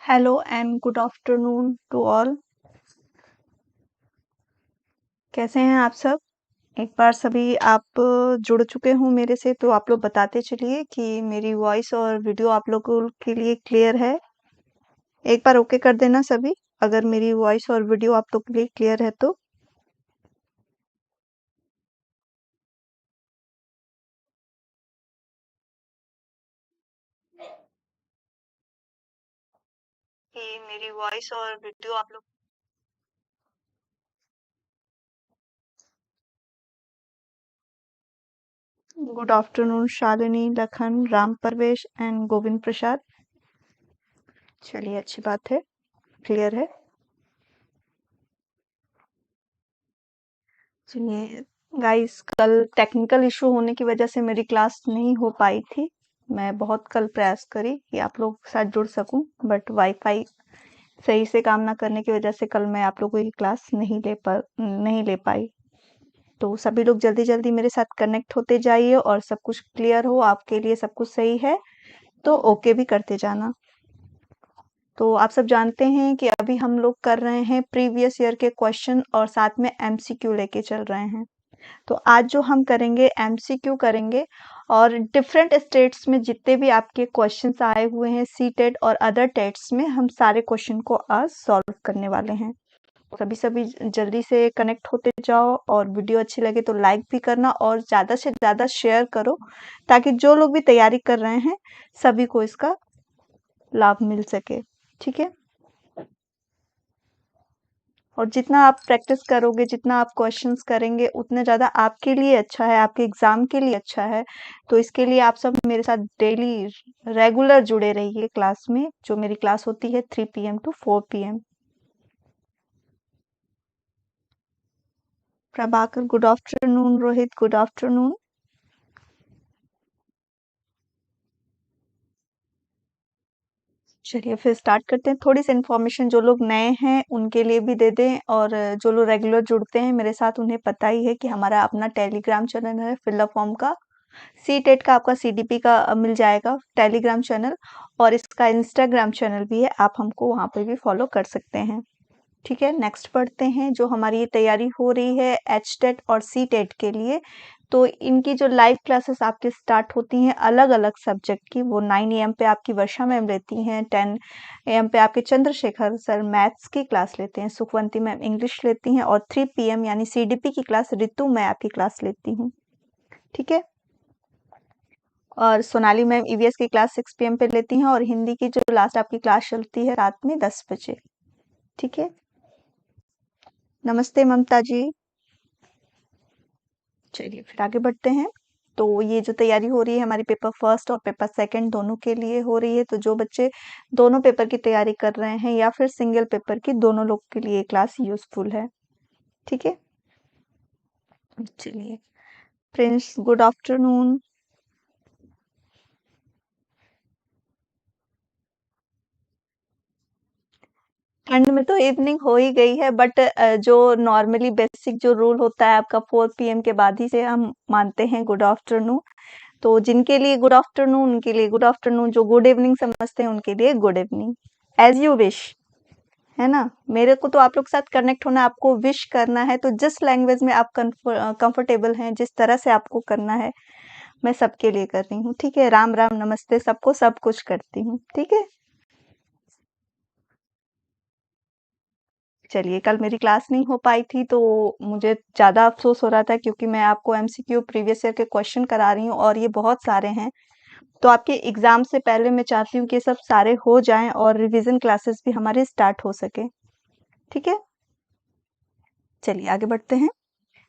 Hello and good afternoon to all. कैसे हैं आप सब? एक बार सभी आप जुड़ चुके हों मेरे से तो आप लोग बताते चलिए कि मेरी वॉइस और वीडियो आप लोगों के लिए क्लियर है। एक बार ओके कर देना सभी, अगर मेरी वॉइस और वीडियो आप लोग के लिए क्लियर है तो। कि मेरी वॉइस और वीडियो आप लोग good afternoon Shalini, Lakhan, Ram Parvesh and Govind Prasad. चलिए अच्छी बात है, क्लियर है। चलिए गाइस, कल टेक्निकल इशू होने की वजह से मेरी क्लास नहीं हो पाई थी। मैं बहुत कल प्रयास करी कि आप लोगों के साथ जुड़ सकूं, बट वाईफाई सही से काम ना करने की वजह से कल मैं आप लोगों की क्लास नहीं ले पाई। तो सभी लोग जल्दी जल्दी मेरे साथ कनेक्ट होते जाइए और सब कुछ क्लियर हो, आपके लिए सब कुछ सही है तो ओके भी करते जाना। तो आप सब जानते हैं कि अभी हम लोग कर रहे हैं प्रीवियस ईयर के क्वेश्चन और साथ में एमसीक्यू लेके चल रहे हैं। तो आज जो हम करेंगे एमसीक्यू करेंगे और डिफरेंट स्टेट्स में जितने भी आपके क्वेश्चंस आए हुए हैं सीटेट और अदर टेट्स में हम सारे क्वेश्चन को आज सॉल्व करने वाले हैं। सभी सभी जल्दी से कनेक्ट होते जाओ और वीडियो अच्छी लगे तो लाइक भी करना और ज़्यादा से ज़्यादा शेयर करो ताकि जो लोग भी तैयारी कर रहे हैं सभी को इसका लाभ मिल सके। ठीक है, और जितना आप प्रैक्टिस करोगे, जितना आप क्वेश्चंस करेंगे, उतना ज़्यादा आपके लिए अच्छा है, आपके एग्ज़ाम के लिए अच्छा है। तो इसके लिए आप सब मेरे साथ डेली रेगुलर जुड़े रहिए क्लास में, जो मेरी क्लास होती है 3 PM to 4 PM. Prabhakar good afternoon, Rohit good afternoon. चलिए फिर स्टार्ट करते हैं। थोड़ी सी इन्फॉर्मेशन जो लोग नए हैं उनके लिए भी दे दें, और जो लोग रेगुलर जुड़ते हैं मेरे साथ उन्हें पता ही है कि हमारा अपना टेलीग्राम चैनल है फिलअप फॉर्म का। सीटेट का आपका सीडीपी का मिल जाएगा टेलीग्राम चैनल, और इसका इंस्टाग्राम चैनल भी है, आप हमको वहाँ पे भी फॉलो कर सकते हैं। ठीक है, नेक्स्ट पढ़ते हैं। जो हमारी ये तैयारी हो रही है एचटेट और सीटेट के लिए, तो इनकी जो लाइव क्लासेस आपकी स्टार्ट होती हैं अलग अलग सब्जेक्ट की, वो 9 AM पे आपकी वर्षा मैम लेती हैं, 10 AM पे आपके चंद्रशेखर सर मैथ्स की क्लास लेते हैं, सुखवंती मैम इंग्लिश लेती हैं, और 3 PM यानी सीडीपी की क्लास रितु मैं आपकी क्लास लेती हूँ। ठीक है, और सोनाली मैम ईवीएस की क्लास 6 PM पे लेती हैं, और हिंदी की जो लास्ट आपकी क्लास चलती है रात में 10 बजे। ठीक है, नमस्ते ममता जी। चलिए फिर आगे बढ़ते हैं। तो ये जो तैयारी हो रही है हमारी पेपर फर्स्ट और पेपर सेकंड दोनों के लिए हो रही है, तो जो बच्चे दोनों पेपर की तैयारी कर रहे हैं या फिर सिंगल पेपर की, दोनों लोग के लिए क्लास यूजफुल है। ठीक है, चलिए प्रिंस गुड आफ्टरनून। ठंड में तो इवनिंग हो ही गई है, बट जो नॉर्मली बेसिक जो रूल होता है आपका 4 PM के बाद ही से हम मानते हैं गुड आफ्टरनून। तो जिनके लिए गुड आफ्टरनून उनके लिए गुड आफ्टरनून, जो गुड इवनिंग समझते हैं उनके लिए good evening, as you wish. है ना, मेरे को तो आप लोग के साथ कनेक्ट होना, आपको विश करना है, तो जिस लैंग्वेज में आप कंफर्टेबल हैं, जिस तरह से आपको करना है, मैं सबके लिए कर रही हूँ। ठीक है, राम राम नमस्ते सबको, सब कुछ करती हूँ। ठीक है, चलिए कल मेरी क्लास नहीं हो पाई थी तो मुझे ज़्यादा अफ़सोस हो रहा था, क्योंकि मैं आपको एमसीक्यू प्रीवियस ईयर के क्वेश्चन करा रही हूँ और ये बहुत सारे हैं। तो आपके एग्ज़ाम से पहले मैं चाहती हूँ कि ये सब सारे हो जाएँ और रिवीजन क्लासेस भी हमारे स्टार्ट हो सके। ठीक है? चलिए आगे बढ़ते हैं।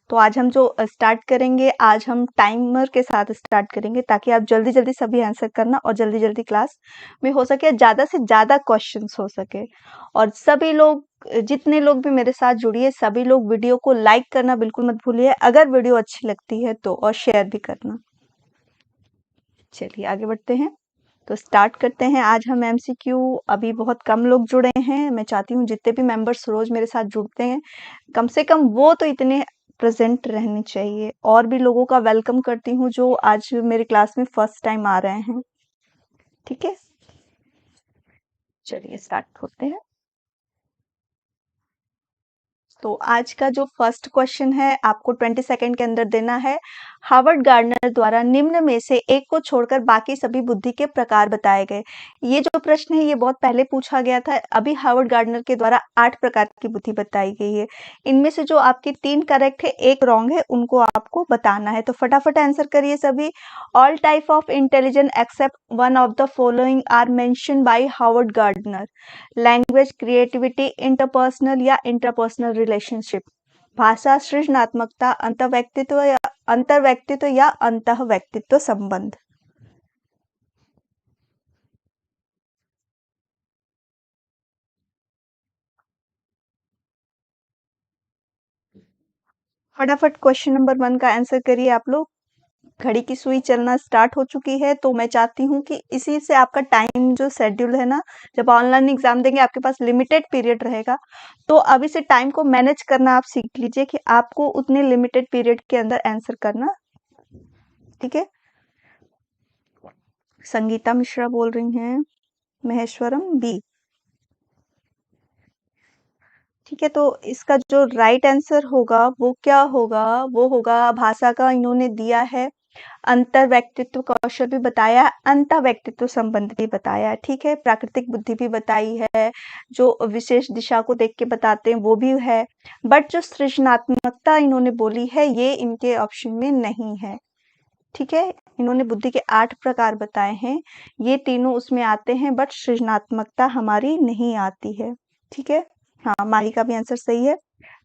तो आज हम जो स्टार्ट करेंगे, आज हम टाइमर के साथ स्टार्ट करेंगे ताकि आप जल्दी-जल्दी सभी आंसर करना और जल्दी-जल्दी क्लास में हो सके ज़्यादा से ज़्यादा क्वेश्चंस हो सके। और सभी लोग, जितने लोग भी मेरे साथ जुड़िए, सभी लोग वीडियो को लाइक करना बिल्कुल मत भूलिए, अगर वीडियो अच्छी लगती है तो, और शेयर भी करना। चलिए आगे बढ़ते हैं। तो स्टार्ट करते हैं। आज हम एमसीक्यू, अभी बहुत कम लोग जुड़े हैं, मैं चाहती हूँ जितने भी मेंबर्स रोज़ मेरे साथ जुड़ते हैं, कम से कम वो तो इतने प्रेज़ेंट रहने चाहिए। और भी लोगों का वेलकम करती हूँ जो आज मेरी क्लास में फर्स्ट टाइम आ रहे हैं। ठीक है? चलिए स्टार्ट होते हैं। तो आज का जो फर्स्ट क्वेश्चन है आपको 20 सेकंड के अंदर देना है। हार्वर्ड गार्डनर द्वारा निम्न में से एक को छोड़कर बाकी सभी बुद्धि के प्रकार बताए गए। ये जो प्रश्न है ये बहुत पहले पूछा गया था। अभी हार्वर्ड गार्डनर के द्वारा 8 प्रकार की बुद्धि बताई गई है। इनमें से जो आपके 3 करेक्ट है, 1 रॉन्ग है, उनको आपको बताना है। तो फटाफट आंसर करिए सभी। All type of intelligence except one of the following are mention by Harvard Gardner. Language, creativity, interpersonal या इंटरपर्सनल रिलेशनशिप, भाषा, सृजनात्मकता, अंतर्व्यक्तित्व या अंतःव्यक्तित्व संबंध। फटाफट क्वेश्चन नंबर 1 का आंसर करिए आप लोग। घड़ी की सुई चलना स्टार्ट हो चुकी है, तो मैं चाहती हूँ कि इसी से आपका टाइम जो शेड्यूल है ना, जब ऑनलाइन एग्जाम देंगे आपके पास लिमिटेड पीरियड रहेगा, तो अभी से टाइम को मैनेज करना आप सीख लीजिए कि आपको उतने लिमिटेड पीरियड के अंदर आंसर करना। ठीक है, संगीता मिश्रा बोल रही हैं, महेश्वरम बी। ठीक है, तो इसका जो राइट आंसर होगा वो क्या होगा, वो होगा भाषा का इन्होंने दिया है, अंतर व्यक्तित्व कौशल भी बताया है, अंतः व्यक्तित्व संबंध भी बताया है। ठीक है, प्राकृतिक बुद्धि भी बताई है, जो विशेष दिशा को देख के बताते हैं वो भी है, बट जो सृजनात्मकता इन्होंने बोली है ये इनके ऑप्शन में नहीं है। ठीक है, इन्होंने बुद्धि के 8 प्रकार बताए हैं, ये तीनों उसमें आते हैं, बट सृजनात्मकता हमारी नहीं आती है। ठीक है, हाँ माही का भी आंसर सही है।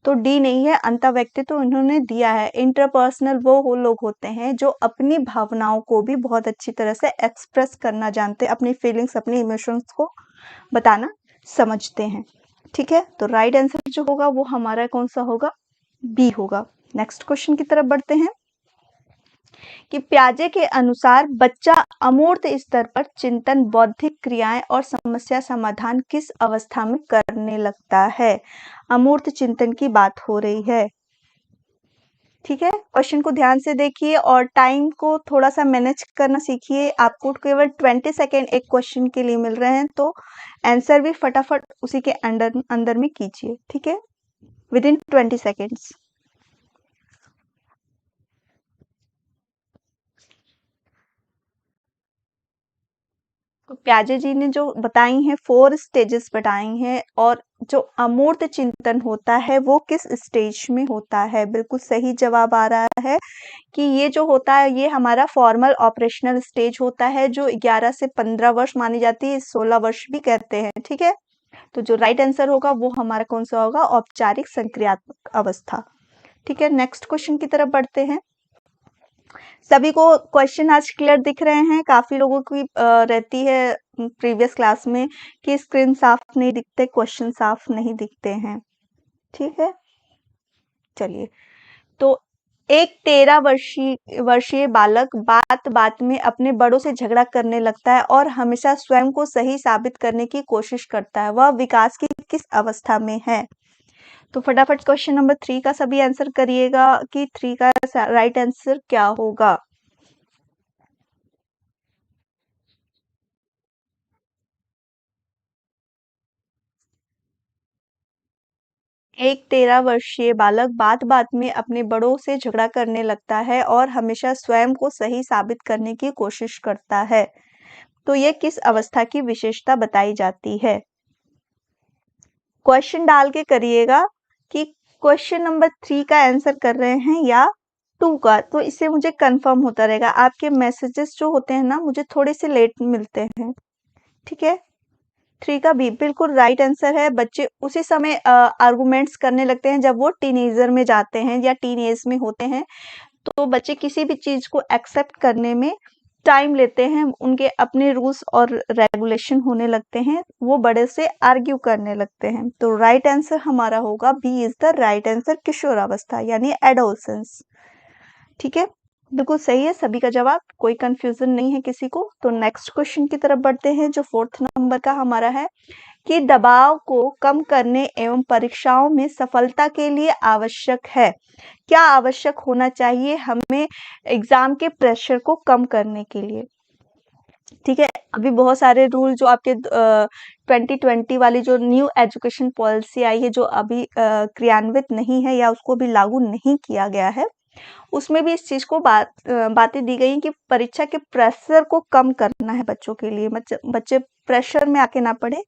तो डी नहीं है, अंतःव्यक्तित्व तो इन्होंने दिया है। इंटरपर्सनल वो लोग होते हैं जो अपनी भावनाओं को भी बहुत अच्छी तरह से एक्सप्रेस करना जानते हैं, अपनी फीलिंग्स, अपने इमोशंस को बताना समझते हैं। ठीक है, तो राइट आंसर जो होगा वो हमारा कौन सा होगा, बी होगा। नेक्स्ट क्वेश्चन की तरफ बढ़ते हैं कि प्याजे के अनुसार बच्चा अमूर्त स्तर पर चिंतन, बौद्धिक क्रियाएं और समस्या समाधान किस अवस्था में करने लगता है। अमूर्त चिंतन की बात हो रही है। ठीक है, क्वेश्चन को ध्यान से देखिए और टाइम को थोड़ा सा मैनेज करना सीखिए। आपको केवल 20 सेकेंड एक क्वेश्चन के लिए मिल रहे हैं, तो आंसर भी फटाफट उसी के अंदर अंदर में कीजिए। ठीक है, विद इन 20 सेकेंड्स। तो प्याजे जी ने जो बताई हैं 4 स्टेजेस बताई हैं, और जो अमूर्त चिंतन होता है वो किस स्टेज में होता है। बिल्कुल सही जवाब आ रहा है कि ये जो होता है ये हमारा फॉर्मल ऑपरेशनल स्टेज होता है, जो 11 से 15 वर्ष मानी जाती है, 16 वर्ष भी कहते हैं। ठीक है, तो जो राइट आंसर होगा वो हमारा कौन सा होगा, औपचारिक संक्रियात्मक अवस्था। ठीक है, नेक्स्ट क्वेश्चन की तरफ बढ़ते हैं। सभी को क्वेश्चन आज क्लियर दिख रहे हैं। काफी लोगों की रहती है प्रीवियस क्लास में कि स्क्रीन साफ नहीं दिखते, क्वेश्चन साफ नहीं दिखते हैं। ठीक है, चलिए, तो एक 13 वर्षीय बालक बात बात में अपने बड़ों से झगड़ा करने लगता है और हमेशा स्वयं को सही साबित करने की कोशिश करता है। वह विकास की किस अवस्था में है। तो फटाफट क्वेश्चन नंबर 3 का सभी आंसर करिएगा कि 3 का राइट आंसर क्या होगा। एक 13 वर्षीय बालक बात बात में अपने बड़ों से झगड़ा करने लगता है और हमेशा स्वयं को सही साबित करने की कोशिश करता है। तो ये किस अवस्था की विशेषता बताई जाती है। क्वेश्चन डाल के करिएगा कि क्वेश्चन नंबर 3 का आंसर कर रहे हैं या 2 का, तो इससे मुझे कंफर्म होता रहेगा। आपके मैसेजेस जो होते हैं ना मुझे थोड़े से लेट मिलते हैं। ठीक है, 3 का बी बिल्कुल राइट आंसर है। बच्चे उसी समय आर्गुमेंट्स करने लगते हैं जब वो टीनेजर में जाते हैं या टीन एज में होते हैं, तो बच्चे किसी भी चीज को एक्सेप्ट करने में टाइम लेते हैं, उनके अपने रूल्स और रेगुलेशन होने लगते हैं, वो बड़े से आर्ग्यू करने लगते हैं। तो राइट आंसर हमारा होगा B is the right answer, किशोरावस्था यानी एडोलसेंस। ठीक है, बिल्कुल सही है सभी का जवाब, कोई कंफ्यूजन नहीं है किसी को। तो नेक्स्ट क्वेश्चन की तरफ बढ़ते हैं जो 4th नंबर का हमारा है कि दबाव को कम करने एवं परीक्षाओं में सफलता के लिए आवश्यक है। क्या आवश्यक होना चाहिए हमें एग्जाम के प्रेशर को कम करने के लिए। ठीक है, अभी बहुत सारे रूल जो आपके 2020 वाली जो न्यू एजुकेशन पॉलिसी आई है, जो अभी क्रियान्वित नहीं है या उसको भी लागू नहीं किया गया है, उसमें भी इस चीज़ को बातें दी गई हैं कि परीक्षा के प्रेशर को कम करना है बच्चों के लिए। बच्चे प्रेशर में आके ना पढ़ें,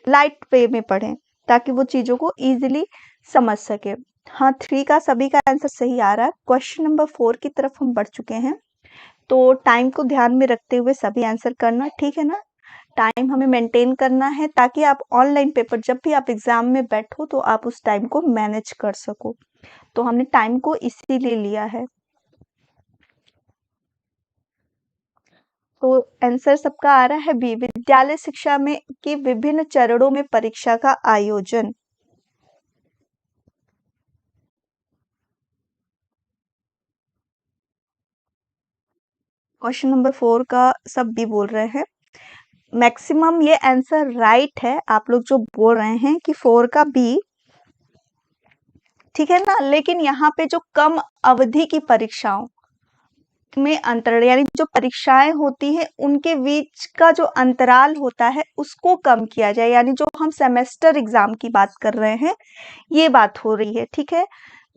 लाइट वे में पढ़ें, ताकि वो चीज़ों को ईज़िली समझ सकें। हाँ, 3 का सभी का आंसर सही आ रहा है। क्वेश्चन नंबर 4 की तरफ हम बढ़ चुके हैं। तो टाइम को ध्यान में रखते हुए सभी आंसर करना, ठीक है ना? टाइम हमें मेंटेन करना है, ताकि आप ऑनलाइन पेपर जब भी आप एग्ज़ाम में बैठो तो आप उस टाइम को मैनेज कर सको। तो हमने टाइम को इसीलिए लिया है। तो आंसर सबका आ रहा है बी, विद्यालय शिक्षा में की विभिन्न चरणों में परीक्षा का आयोजन। क्वेश्चन नंबर 4 का सब बी बोल रहे हैं। मैक्सिमम ये आंसर राइट है, आप लोग जो बोल रहे हैं कि 4 का बी, ठीक है ना? लेकिन यहाँ पे जो कम अवधि की परीक्षाओं में अंतर, यानी जो परीक्षाएं होती हैं उनके बीच का जो अंतराल होता है उसको कम किया जाए, यानी जो हम सेमेस्टर एग्जाम की बात कर रहे हैं, ये बात हो रही है, ठीक है?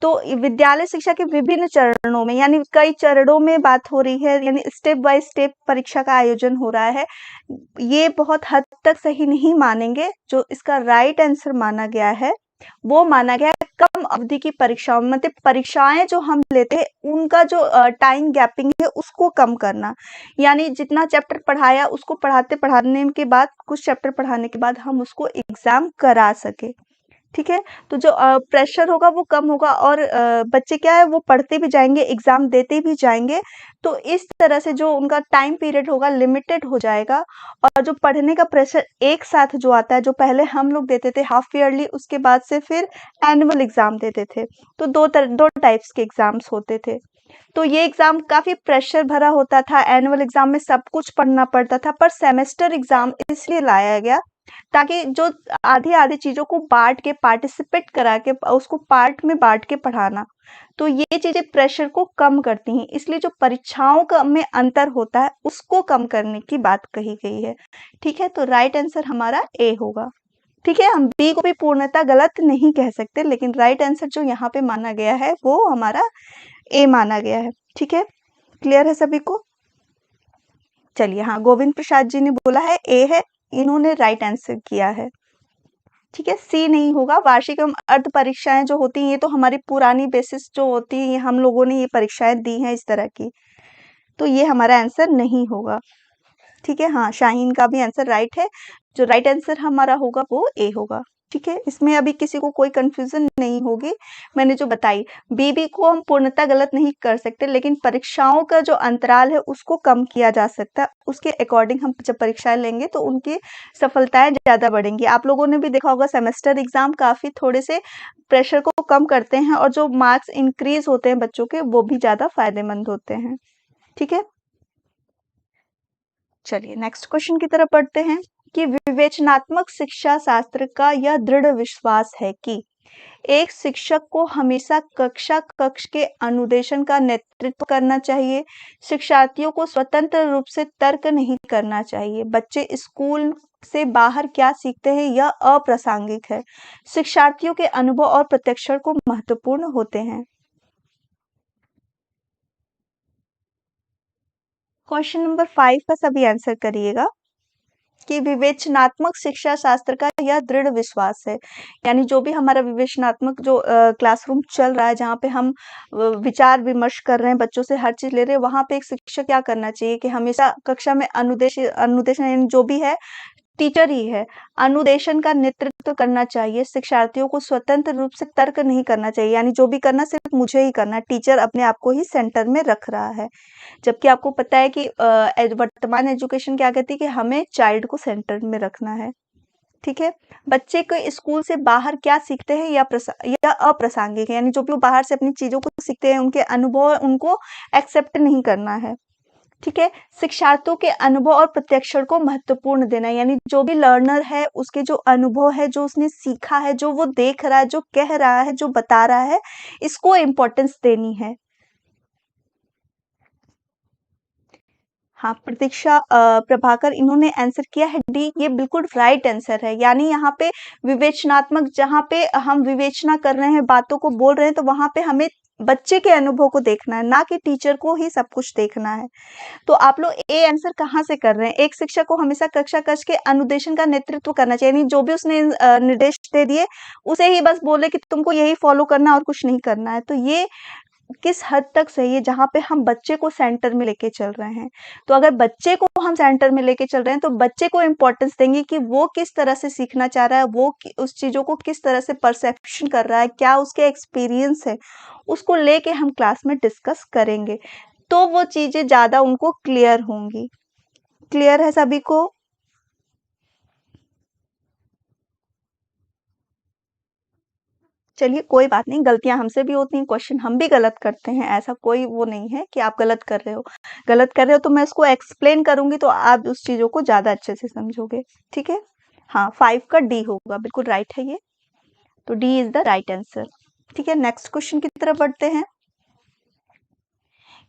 तो विद्यालय शिक्षा के विभिन्न चरणों में, यानी कई चरणों में बात हो रही है, यानी स्टेप बाय स्टेप परीक्षा का आयोजन हो रहा है। ये बहुत हद तक सही नहीं मानेंगे। जो इसका राइट आंसर माना गया है, वो माना गया है कम अवधि की परीक्षाओं, मतलब परीक्षाएं जो हम लेते हैं उनका जो टाइम गैपिंग है उसको कम करना। यानी जितना चैप्टर पढ़ाया उसको पढ़ाने के बाद, कुछ चैप्टर पढ़ाने के बाद हम उसको एग्जाम करा सके, ठीक है? तो जो प्रेशर होगा वो कम होगा, और बच्चे क्या है, वो पढ़ते भी जाएँगे, एग्ज़ाम देते भी जाएँगे। तो इस तरह से जो उनका टाइम पीरियड होगा लिमिटेड हो जाएगा, और जो पढ़ने का प्रेशर एक साथ जो आता है, जो पहले हम लोग देते थे हाफ ईयरली, उसके बाद से फिर एनुअल एग्ज़ाम देते थे। तो 2 टाइप्स के एग्ज़ाम्स होते थे। तो ये एग्ज़ाम काफ़ी प्रेशर भरा होता था, एनुअल एग्ज़ाम में सब कुछ पढ़ना पड़ता था, पर सेमेस्टर एग्ज़ाम इसलिए लाया गया ताकि जो आधी-आधी चीज़ों को बाँट के, पार्टिसिपेट करा के, उसको पार्ट में बाँट के पढ़ाना, तो ये चीज़ें प्रेशर को कम करती हैं। इसलिए जो परीक्षाओं का में अंतर होता है, उसको कम करने की बात कही गई है। ठीक है? तो राइट आंसर हमारा ए होगा। ठीक है? हम बी को भी पूर्णतः गलत नहीं कह सकते, लेकिन राइट आंसर जो यहाँ पे माना गया है, वो हमारा ए माना गया है। ठीक है? क्लियर है सभी को? चलिए, हाँ, गोविंद प्रसाद जी ने बोला है ए है, इन्होंने राइट आंसर किया है। ठीक है, सी नहीं होगा। वार्षिक एवं अर्ध परीक्षाएं जो होती हैं, ये तो हमारी पुरानी बेसिस जो होती है, हम लोगों ने ये परीक्षाएं दी हैं इस तरह की, तो ये हमारा आंसर नहीं होगा। ठीक है, हाँ, शाहीन का भी आंसर राइट है। जो राइट आंसर हमारा होगा वो ए होगा। ठीक है, इसमें अभी किसी को कोई कंफ्यूजन नहीं होगी। मैंने जो बताई, बी को हम पूर्णतः गलत नहीं कर सकते, लेकिन परीक्षाओं का जो अंतराल है उसको कम किया जा सकता है। उसके अकॉर्डिंग हम जब परीक्षाएं लेंगे तो उनकी सफलताएं ज़्यादा बढ़ेंगी। आप लोगों ने भी देखा होगा, सेमेस्टर एग्जाम काफ़ी थोड़े से प्रेशर को कम करते हैं, और जो मार्क्स इंक्रीज होते हैं बच्चों के, वो भी ज़्यादा फायदेमंद होते हैं। ठीक है, चलिए नेक्स्ट क्वेश्चन की तरफ बढ़ते हैं कि विवेचनात्मक शिक्षा शास्त्र का यह दृढ़ विश्वास है कि एक शिक्षक को हमेशा कक्षा कक्ष के अनुदेशन का नेतृत्व करना चाहिए, शिक्षार्थियों को स्वतंत्र रूप से तर्क नहीं करना चाहिए, बच्चे स्कूल से बाहर क्या सीखते हैं यह अप्रासंगिक है, शिक्षार्थियों के अनुभव और प्रशिक्षण को महत्वपूर्ण होते हैं। क्वेश्चन नंबर 5 का सभी आंसर करिएगा कि विवेचनात्मक शिक्षा शास्त्र का यह दृढ़ विश्वास है, यानी जो भी हमारा विवेचनात्मक जो क्लासरूम चल रहा है, जहाँ पे हम विचार विमर्श कर रहे हैं, बच्चों से हर चीज ले रहे हैं, वहां पे एक शिक्षक क्या करना चाहिए कि हमेशा कक्षा में अनुदेशन यानी जो भी है टीचर ही है, अनुदेशन का नेतृत्व करना चाहिए, शिक्षार्थियों को स्वतंत्र रूप से तर्क नहीं करना चाहिए, यानी जो भी करना सिर्फ मुझे ही करना है, टीचर अपने आप को ही सेंटर में रख रहा है। जबकि आपको पता है कि वर्तमान एजुकेशन क्या कहती है कि हमें चाइल्ड को सेंटर में रखना है। ठीक है, बच्चे को स्कूल से बाहर क्या सीखते हैं या अप्रासंगिक है, यानी जो भी वो बाहर से अपनी चीजों को सीखते हैं, उनके अनुभव उनको एक्सेप्ट नहीं करना है। ठीक है, शिक्षार्थियों के अनुभव और प्रशिक्षण को महत्वपूर्ण देना, यानी जो भी लर्नर है उसके जो अनुभव है, जो उसने सीखा है, जो वो देख रहा है, जो कह रहा है, जो बता रहा है, इसको इम्पोर्टेंस देनी है। हाँ, प्रतीक्षा प्रभाकर इन्होंने आंसर किया है डी, ये बिल्कुल राइट आंसर है। यानी यहाँ पे विवेचनात्मक, जहाँ पे हम विवेचना कर रहे हैं, बातों को बोल रहे हैं, तो वहाँ पे हमें बच्चे के अनुभव को देखना है, ना कि टीचर को ही सब कुछ देखना है। तो आप लोग ए आंसर कहाँ से कर रहे हैं? एक शिक्षक को हमेशा कक्षा कक्ष के अनुदेशन का नेतृत्व करना चाहिए, यानी जो भी उसने निर्देश दे दिए, उसे ही बस बोले कि तुमको यही फॉलो करना है और कुछ नहीं करना है। तो ये किस हद तक सही है, जहाँ पे हम बच्चे को सेंटर में लेके चल रहे हैं। तो अगर बच्चे को हम सेंटर में लेके चल रहे हैं, तो बच्चे को इम्पोर्टेंस देंगे कि वो किस तरह से सीखना चाह रहा है, वो उस चीज़ों को किस तरह से परसेप्शन कर रहा है, क्या उसके एक्सपीरियंस है, उसको लेके हम क्लास में डिस्कस करेंगे। तो वो चीज़ें ज़्यादा उनको क्लियर होंगी। क्लियर है सभी को? चलिए कोई बात नहीं, गलतियाँ हमसे भी होती हैं, क्वेश्चन हम भी गलत करते हैं, ऐसा कोई वो नहीं है कि आप गलत कर रहे हो। गलत कर रहे हो तो मैं इसको एक्सप्लेन करूँगी, तो आप उस चीज़ों को ज़्यादा अच्छे से समझोगे, ठीक है? हाँ, 5 का डी होगा, बिल्कुल राइट है ये। तो D is the right answer. ठीक है, नेक्स्ट क्वेश्चन की तरफ बढ़ते हैं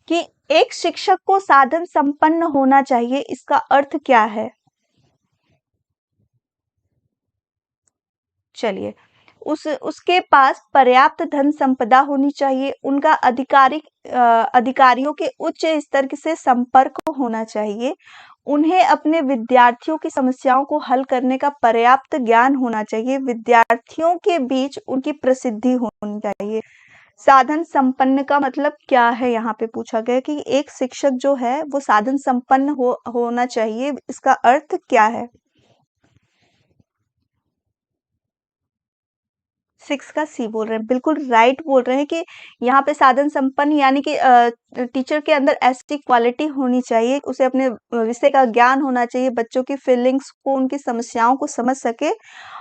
कि एक शिक्षक को साधन संपन्न होना चाहिए, इसका अर्थ क्या है? चलिए, उसके पास पर्याप्त धन संपदा होनी चाहिए, उनका अधिकारियों के उच्च स्तर से संपर्क होना चाहिए, उन्हें अपने विद्यार्थियों की समस्याओं को हल करने का पर्याप्त ज्ञान होना चाहिए, विद्यार्थियों के बीच उनकी प्रसिद्धि होनी चाहिए। साधन संपन्न का मतलब क्या है? यहाँ पे पूछा गया कि एक शिक्षक जो है वो साधन संपन्न होना चाहिए, इसका अर्थ क्या है? 6 का सी बोल रहे हैं, बिल्कुल राइट बोल रहे हैं कि यहाँ पे साधन संपन्न यानी कि टीचर के अंदर ऐसी क्वालिटी होनी चाहिए, उसे अपने विषय का ज्ञान होना चाहिए, बच्चों की फीलिंग्स को, उनकी समस्याओं को समझ सके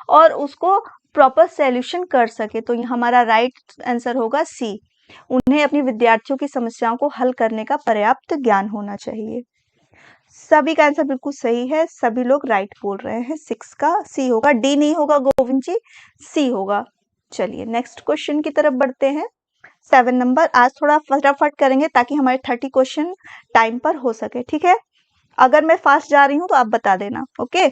और उसको प्रॉपर सॉल्यूशन कर सके। तो ये हमारा राइट आंसर होगा सी। उन्हें अपनी विद्यार्थियों की समस्याओं को हल करने का पर्याप्त ज्ञान होना चाहिए। सभी का आंसर बिल्कुल सही है, सभी लोग राइट बोल रहे हैं। 6 का सी होगा, डी नहीं होगा गोविंद जी, सी होगा। चलिए नेक्स्ट क्वेश्चन की तरफ बढ़ते हैं। 7 नंबर, आज थोड़ा फटाफट करेंगे ताकि हमारे 30 क्वेश्चन टाइम पर हो सके, ठीक है? अगर मैं फास्ट जा रही हूँ तो आप बता देना, ओके?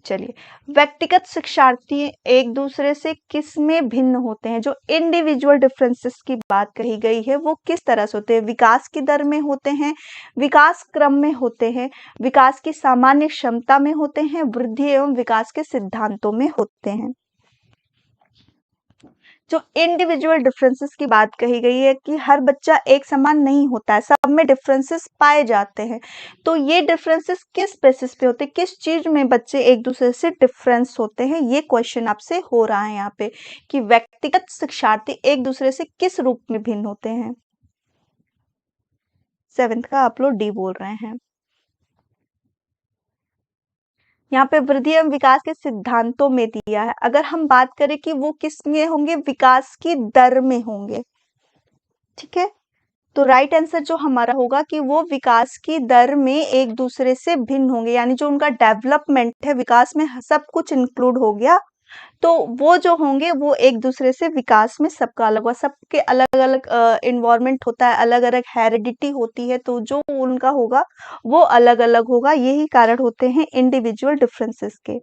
चलिए, व्यक्तिगत शिक्षार्थी एक दूसरे से किस में भिन्न होते हैं? जो इंडिविजुअल डिफरेंसेस की बात कही गई है वो किस तरह से होते हैं? विकास की दर में होते हैं, विकास क्रम में होते हैं, विकास की सामान्य क्षमता में होते हैं, वृद्धि एवं विकास के सिद्धांतों में होते हैं। जो इंडिविजुअल डिफरेंसेस की बात कही गई है कि हर बच्चा एक समान नहीं होता है, सब में डिफरेंसेस पाए जाते हैं। तो ये डिफरेंसेस किस बेसिस पे होते हैं, किस चीज में बच्चे एक दूसरे से डिफरेंस होते हैं, ये क्वेश्चन आपसे हो रहा है यहाँ पे कि व्यक्तिगत शिक्षार्थी एक दूसरे से किस रूप में भिन्न होते हैं। 7th का आप लोग डी बोल रहे हैं। यहाँ पे वृद्धि एवं विकास के सिद्धांतों में दिया है। अगर हम बात करें कि वो किस में होंगे, विकास की दर में होंगे, ठीक है? तो राइट आंसर जो हमारा होगा कि वो विकास की दर में एक दूसरे से भिन्न होंगे, यानी जो उनका डेवलपमेंट है, विकास में सब कुछ इंक्लूड हो गया, तो वो जो होंगे वो एक दूसरे से विकास में सबका अलग हुआ, सबके अलग अलग इन्वायरमेंट होता है, अलग अलग हेरिडिटी होती है, तो जो उनका होगा वो अलग अलग होगा। यही कारण होते हैं इंडिविजुअल डिफरेंसेस के,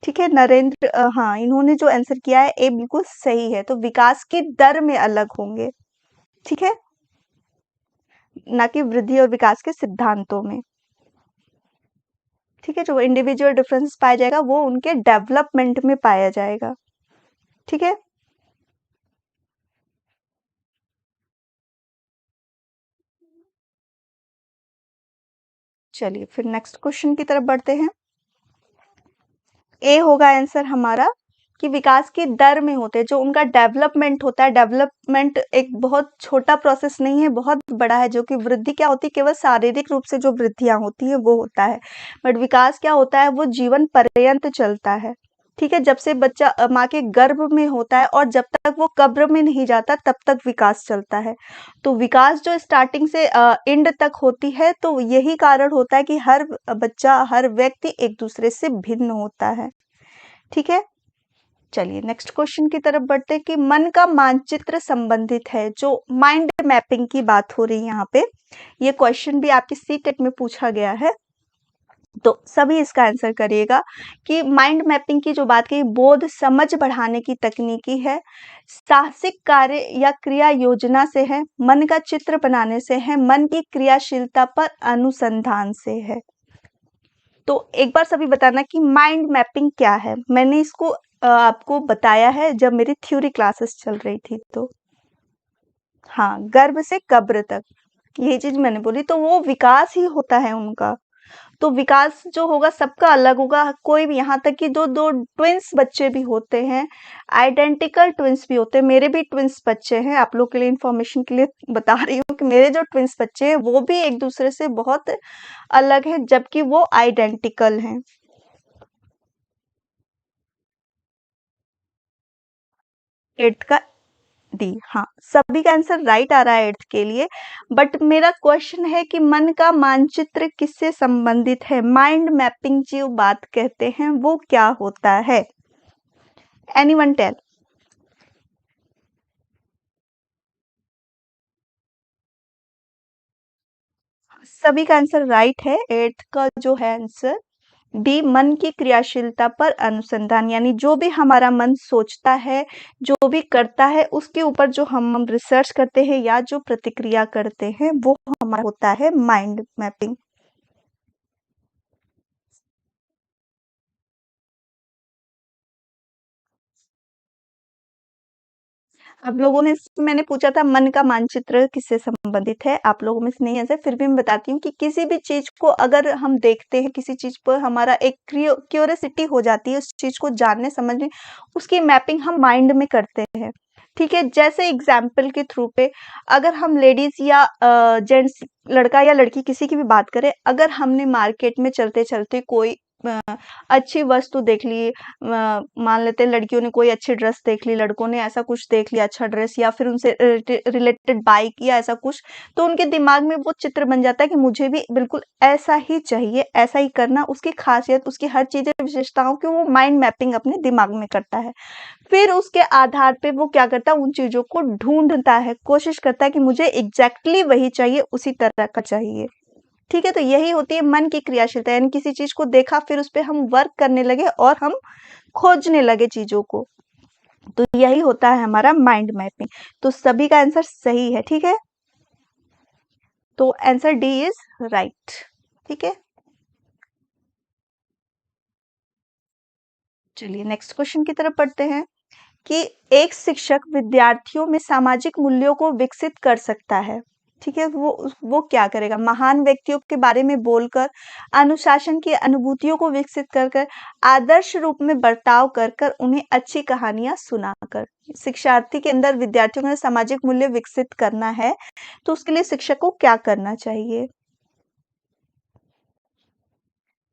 ठीक है? नरेंद्र हाँ, इन्होंने जो आंसर किया है ए बिल्कुल सही है। तो विकास की दर में अलग होंगे, ठीक है, ना कि वृद्धि और विकास के सिद्धांतों में, ठीक है? जो इंडिविजुअल डिफरेंस पाया जाएगा वो उनके डेवलपमेंट में पाया जाएगा, ठीक है? चलिए फिर नेक्स्ट क्वेश्चन की तरफ बढ़ते हैं। ए होगा आंसर हमारा कि विकास की दर में होते हैं, जो उनका डेवलपमेंट होता है, डेवलपमेंट एक बहुत छोटा प्रोसेस नहीं है, बहुत बड़ा है। जो कि वृद्धि क्या होती है, केवल शारीरिक रूप से जो वृद्धियां होती है वो होता है, बट विकास क्या होता है, वो जीवन पर्यंत चलता है, ठीक है? जब से बच्चा माँ के गर्भ में होता है और जब तक वो कब्र में नहीं जाता तब तक विकास चलता है। तो विकास जो स्टार्टिंग से एंड तक होती है, तो यही कारण होता है कि हर बच्चा, हर व्यक्ति एक दूसरे से भिन्न होता है, ठीक है? चलिए नेक्स्ट क्वेश्चन की तरफ बढ़ते हैं कि मन का मानचित्र संबंधित है, जो माइंड मैपिंग की बात हो रही है यहाँ पे। ये क्वेश्चन भी आपकी सीटेट में पूछा गया है, तो सभी इसका आंसर करिएगा कि माइंड मैपिंग की जो बात की बोध समझ बढ़ाने की तकनीकी है, साहसिक कार्य या क्रिया योजना से है, मन का चित्र बनाने से है, मन की क्रियाशीलता पर अनुसंधान से है। तो एक बार सभी बताना कि माइंड मैपिंग क्या है। मैंने इसको आपको बताया है जब मेरी थ्योरी क्लासेस चल रही थी। तो हाँ, गर्भ से कब्र तक ये चीज मैंने बोली, तो वो विकास ही होता है उनका। तो विकास जो होगा सबका अलग होगा, कोई भी, यहाँ तक कि जो दो ट्विंस बच्चे भी होते हैं, आइडेंटिकल ट्विंस भी होते हैं। मेरे भी ट्विंस बच्चे हैं, आप लोग के लिए इंफॉर्मेशन के लिए बता रही हूँ कि मेरे जो ट्विंस बच्चे हैं वो भी एक दूसरे से बहुत अलग है, जबकि वो आइडेंटिकल हैं। एट्थ का डी, हाँ सभी का आंसर राइट आ रहा है एट्थ के लिए। बट मेरा क्वेश्चन है कि मन का मानचित्र किससे संबंधित है, माइंड मैपिंग जो बात कहते हैं वो क्या होता है, एनीवन टेल। सभी का आंसर राइट है, एट्थ का जो है आंसर डी, मन की क्रियाशीलता पर अनुसंधान, यानी जो भी हमारा मन सोचता है, जो भी करता है, उसके ऊपर जो हम रिसर्च करते हैं या जो प्रतिक्रिया करते हैं वो हमारा होता है माइंड मैपिंग। आप लोगों ने, मैंने पूछा था मन का मानचित्र किससे संबंधित है, आप लोगों में से नहीं ऐसे, फिर भी मैं बताती हूँ कि किसी भी चीज को अगर हम देखते हैं, किसी चीज पर हमारा एक क्यूरियोसिटी हो जाती है उस चीज को जानने समझने, उसकी मैपिंग हम माइंड में करते हैं। ठीक है, जैसे एग्जाम्पल के थ्रू पे अगर हम लेडीज या जेंट्स, लड़का या लड़की किसी की भी बात करें, अगर हमने मार्केट में चलते चलते कोई अच्छी वस्तु देख ली, मान लेते हैं लड़कियों ने कोई अच्छी ड्रेस देख ली, लड़कों ने ऐसा कुछ देख लिया अच्छा ड्रेस, या फिर उनसे रिलेटेड बाइक या ऐसा कुछ, तो उनके दिमाग में वो चित्र बन जाता है कि मुझे भी बिल्कुल ऐसा ही चाहिए, ऐसा ही करना, उसकी खासियत, उसकी हर चीजें, विशेषताओं की वो माइंड मैपिंग अपने दिमाग में करता है। फिर उसके आधार पे वो क्या करता है, उन चीजों को ढूंढता है, कोशिश करता है कि मुझे एग्जैक्टली वही चाहिए, उसी तरह का चाहिए। ठीक है, तो यही होती है मन की क्रियाशीलता, यानी किसी चीज को देखा, फिर उस पे हम वर्क करने लगे और हम खोजने लगे चीजों को, तो यही होता है हमारा माइंड मैपिंग। तो सभी का आंसर सही है, ठीक है, तो आंसर डी इज राइट। ठीक है, चलिए नेक्स्ट क्वेश्चन की तरफ पढ़ते हैं कि एक शिक्षक विद्यार्थियों में सामाजिक मूल्यों को विकसित कर सकता है। ठीक है, वो क्या करेगा, महान व्यक्तियों के बारे में बोलकर, अनुशासन की अनुभूतियों को विकसित कर कर, आदर्श रूप में बर्ताव कर कर, उन्हें अच्छी कहानियां सुनाकर। शिक्षार्थी के अंदर, विद्यार्थियों में सामाजिक मूल्य विकसित करना है, तो उसके लिए शिक्षक को क्या करना चाहिए।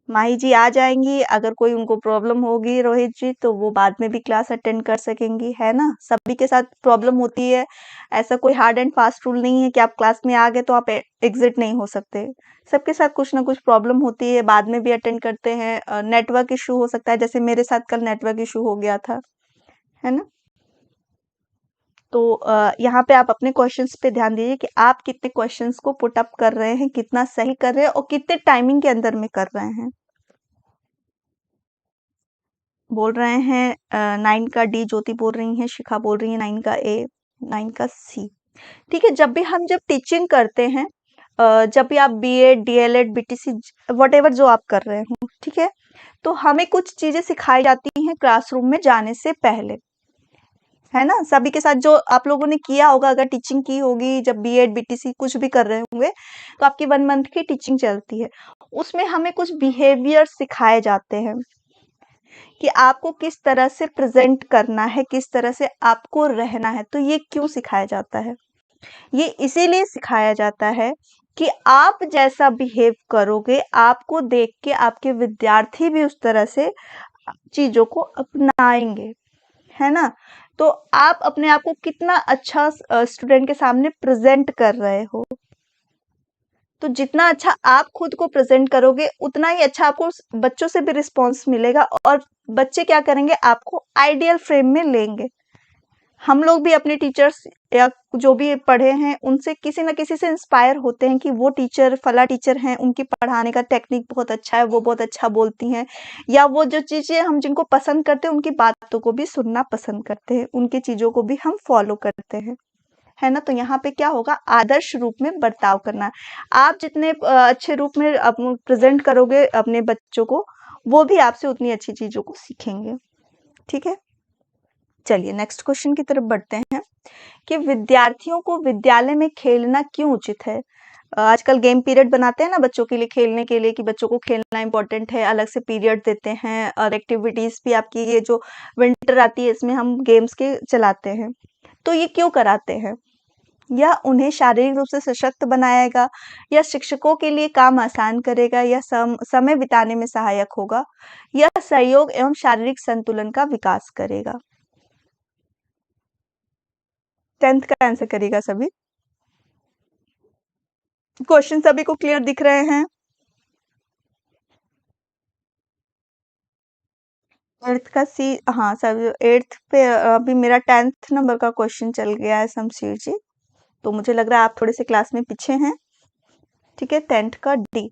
माही जी आ जाएंगी, अगर कोई उनको प्रॉब्लम होगी रोहित जी, तो वो बाद में भी क्लास अटेंड कर सकेंगी, है ना। सभी के साथ प्रॉब्लम होती है, ऐसा कोई हार्ड एंड फास्ट रूल नहीं है कि आप क्लास में आ गए तो आप एग्जिट नहीं हो सकते। सबके साथ कुछ ना कुछ प्रॉब्लम होती है, बाद में भी अटेंड करते हैं। नेटवर्क इशू हो सकता है, जैसे मेरे साथ कल नेटवर्क इशू हो गया था, है ना। तो यहाँ पे आप अपने क्वेश्चंस पे ध्यान दीजिए कि आप कितने क्वेश्चंस को पुट अप कर रहे हैं, कितना सही कर रहे हैं और कितने टाइमिंग के अंदर में कर रहे हैं। बोल रहे हैं 9 का डी, ज्योति बोल रही है, शिखा बोल रही है 9 का ए, 9 का सी। ठीक है, जब टीचिंग करते हैं, जब भी आप बीएड, डीएलएड, बीटीसी, वट जो आप कर रहे हो, ठीक है, तो हमें कुछ चीजें सिखाई जाती हैं क्लासरूम में जाने से पहले, है ना। सभी के साथ जो आप लोगों ने किया होगा, अगर टीचिंग की होगी, जब बीएड, बीटीसी कुछ भी कर रहे होंगे, तो आपकी 1 मंथ की टीचिंग चलती है, उसमें हमें कुछ बिहेवियर सिखाए जाते हैं कि आपको किस तरह से प्रेजेंट करना है, किस तरह से आपको रहना है। तो ये क्यों सिखाया जाता है, ये इसीलिए सिखाया जाता है कि आप जैसा बिहेव करोगे, आपको देख के आपके विद्यार्थी भी उस तरह से चीजों को अपनाएंगे, है ना। तो आप अपने आप को कितना अच्छा स्टूडेंट के सामने प्रेजेंट कर रहे हो, तो जितना अच्छा आप खुद को प्रेजेंट करोगे उतना ही अच्छा आपको बच्चों से भी रिस्पॉन्स मिलेगा और बच्चे क्या करेंगे, आपको आइडियल फ्रेम में लेंगे। हम लोग भी अपने टीचर्स या जो भी पढ़े हैं उनसे किसी न किसी से इंस्पायर होते हैं कि वो टीचर फला टीचर हैं, उनकी पढ़ाने का टेक्निक बहुत अच्छा है, वो बहुत अच्छा बोलती हैं, या वो जो चीज़ें हम जिनको पसंद करते हैं उनकी बातों को भी सुनना पसंद करते हैं, उनकी चीज़ों को भी हम फॉलो करते हैं, है ना? तो यहाँ पे क्या होगा, आदर्श रूप में बर्ताव करना। आप जितने अच्छे रूप में प्रेजेंट करोगे अपने बच्चों को, वो भी आपसे उतनी अच्छी चीज़ों को सीखेंगे। ठीक है, चलिए नेक्स्ट क्वेश्चन की तरफ बढ़ते हैं कि विद्यार्थियों को विद्यालय में खेलना क्यों उचित है? आजकल गेम पीरियड बनाते हैं ना बच्चों के लिए, खेलने के लिए, कि बच्चों को खेलना इंपॉर्टेंट है, अलग से पीरियड देते हैं और एक्टिविटीज भी आपकी ये जो विंटर आती है इसमें हम गेम्स के चलाते हैं। तो ये क्यों कराते हैं? यह उन्हें शारीरिक रूप से सशक्त बनाएगा, या शिक्षकों के लिए काम आसान करेगा, या समय बिताने में सहायक होगा, या सहयोग एवं शारीरिक संतुलन का विकास करेगा? 10th का आंसर करिएगा सभी। क्वेश्चन सभी को क्लियर दिख रहे हैं? 8th का सी, हाँ सर 8th पे अभी मेरा 10th नंबर का क्वेश्चन चल गया है शमशीर जी, तो मुझे लग रहा है आप थोड़े से क्लास में पीछे हैं। ठीक है, 10th का डी।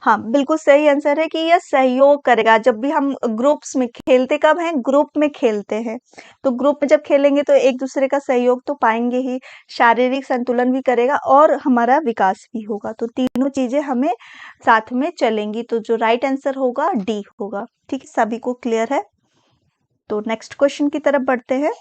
हाँ बिल्कुल सही आंसर है कि यह सहयोग करेगा। जब भी हम ग्रुप्स में खेलते, कब हैं, ग्रुप में खेलते हैं, तो ग्रुप में जब खेलेंगे तो एक दूसरे का सहयोग तो पाएंगे ही, शारीरिक संतुलन भी करेगा और हमारा विकास भी होगा। तो तीनों चीजें हमें साथ में चलेंगी, तो जो राइट आंसर होगा डी होगा। ठीक है, सभी को क्लियर है? तो नेक्स्ट क्वेश्चन की तरफ बढ़ते हैं।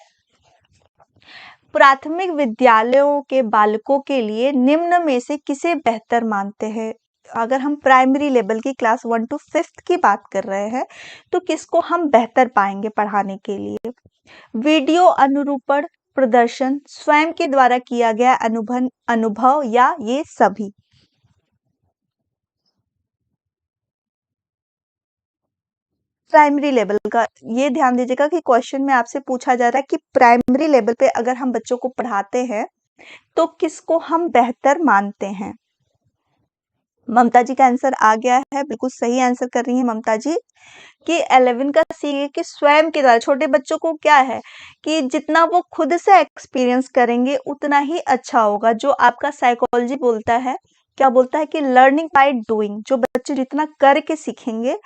प्राथमिक विद्यालयों के बालकों के लिए निम्न में से किसे बेहतर मानते हैं? अगर हम प्राइमरी लेवल की क्लास 1 to 5th की बात कर रहे हैं तो किसको हम बेहतर पाएंगे पढ़ाने के लिए? वीडियो अनुरूपण, प्रदर्शन, स्वयं के द्वारा किया गया अनुभव या ये सभी? प्राइमरी लेवल का, ये ध्यान दीजिएगा कि क्वेश्चन में आपसे पूछा जा रहा है कि प्राइमरी लेवल पे अगर हम बच्चों को पढ़ाते हैं तो किसको हम बेहतर मानते हैं? ममता जी का आंसर आ गया है, बिल्कुल सही आंसर कर रही हैं ममता जी कि 11 का सी है कि स्वयं के द्वारा। छोटे बच्चों को क्या है कि जितना वो खुद से एक्सपीरियंस करेंगे उतना ही अच्छा होगा। जो आपका साइकोलॉजी बोलता है, क्या बोलता है कि लर्निंग बाय डूइंग, जो बच्चे जितना करके सीखेंगे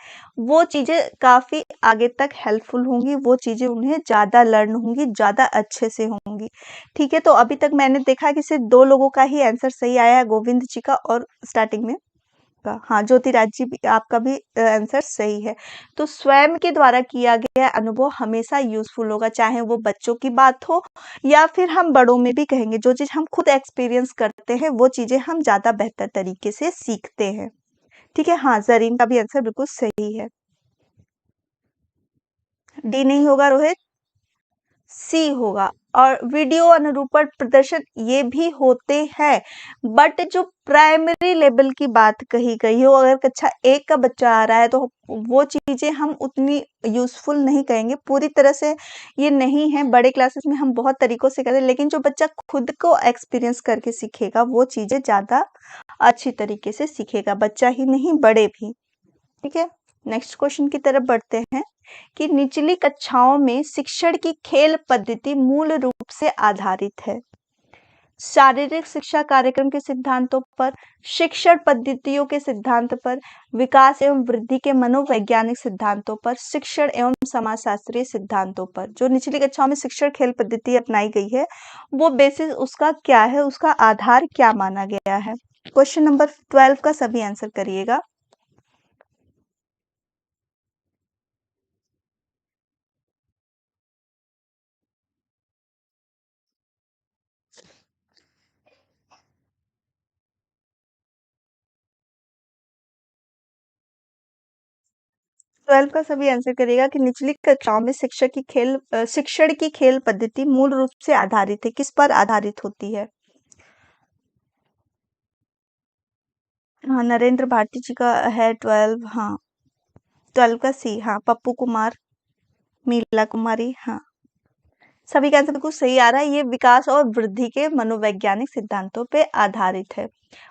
वो चीजें काफी आगे तक हेल्पफुल होंगी, वो चीजें उन्हें ज्यादा लर्न होंगी, ज्यादा अच्छे से होंगी। ठीक है, तो अभी तक मैंने देखा कि सिर्फ 2 लोगों का ही आंसर सही आया है, गोविंद जी का और स्टार्टिंग में का। हाँ, ज्योतिराज जी भी, आपका भी आंसर सही है। तो स्वयं के द्वारा किया गया अनुभव हमेशा यूजफुल होगा, चाहे वो बच्चों की बात हो या फिर हम बड़ों में भी कहेंगे। जो चीज हम खुद एक्सपीरियंस करते हैं वो चीजें हम ज्यादा बेहतर तरीके से सीखते हैं। ठीक है, हाँ जरीन का भी आंसर बिल्कुल सही है। डी नहीं होगा रोहित, सी होगा। और वीडियो अनुरूपण प्रदर्शन ये भी होते हैं, बट जो प्राइमरी लेवल की बात कही गई हो, अगर कक्षा 1 का बच्चा आ रहा है तो वो चीजें हम उतनी यूजफुल नहीं कहेंगे, पूरी तरह से ये नहीं है। बड़े क्लासेस में हम बहुत तरीकों से करते हैं, लेकिन जो बच्चा खुद को एक्सपीरियंस करके सीखेगा वो चीजें ज्यादा अच्छी तरीके से सीखेगा, बच्चा ही नहीं बड़े भी। ठीक है, नेक्स्ट क्वेश्चन की तरफ बढ़ते हैं कि निचली कक्षाओं में शिक्षण की खेल पद्धति मूल रूप से आधारित है शारीरिक शिक्षा कार्यक्रम के सिद्धांतों पर, शिक्षण पद्धतियों के सिद्धांत पर, विकास एवं वृद्धि के मनोवैज्ञानिक सिद्धांतों पर, शिक्षण एवं समाजशास्त्रीय सिद्धांतों पर। जो निचली कक्षाओं में शिक्षण खेल पद्धति अपनाई गई है वो बेसिस उसका क्या है, उसका आधार क्या माना गया है? क्वेश्चन नंबर 12 का सभी आंसर करिएगा। 12 का सभी आंसर करेगा कि निचली कक्षाओं में शिक्षण की खेल पद्धति मूल रूप से आधारित है, किस पर आधारित होती है? हाँ, नरेंद्र भारती जी का है 12, हाँ 12 का सी, हाँ पप्पू कुमार, मीला कुमारी, हाँ सभी का आंसर बिल्कुल सही आ रहा है। ये विकास और वृद्धि के मनोवैज्ञानिक सिद्धांतों पे आधारित है।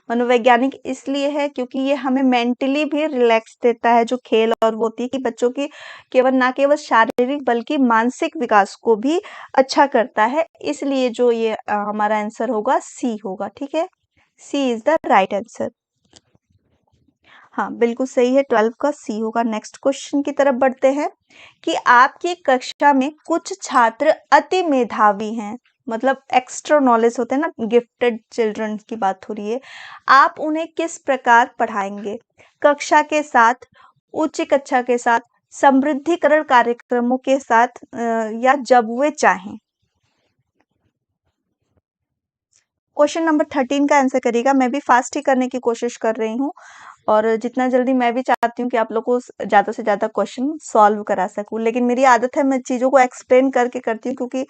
मनोवैज्ञानिक इसलिए है क्योंकि ये हमें मेंटली भी रिलैक्स देता है, जो खेल और वो होती है कि बच्चों की केवल ना केवल शारीरिक बल्कि मानसिक विकास को भी अच्छा करता है। इसलिए जो ये हमारा आंसर होगा सी होगा। ठीक है, सी इज द राइट आंसर। हाँ, बिल्कुल सही है, 12 का सी होगा। नेक्स्ट क्वेश्चन की तरफ बढ़ते हैं कि आपकी कक्षा में कुछ छात्र अति मेधावी हैं, मतलब एक्स्ट्रा नॉलेज होते हैं ना, गिफ्टेड चिल्ड्रन की बात हो रही है। आप उन्हें किस प्रकार पढ़ाएंगे? कक्षा के साथ, उच्च कक्षा के साथ, समृद्धिकरण कार्यक्रमों के साथ या जब वे चाहें? क्वेश्चन नंबर 13 का आंसर करिएगा। मैं भी फास्ट ही करने की कोशिश कर रही हूँ और जितना जल्दी मैं भी चाहती हूँ कि आप लोग को ज़्यादा से ज़्यादा क्वेश्चन सॉल्व करा सकूँ, लेकिन मेरी आदत है मैं चीज़ों को एक्सप्लेन करके करती हूँ, क्योंकि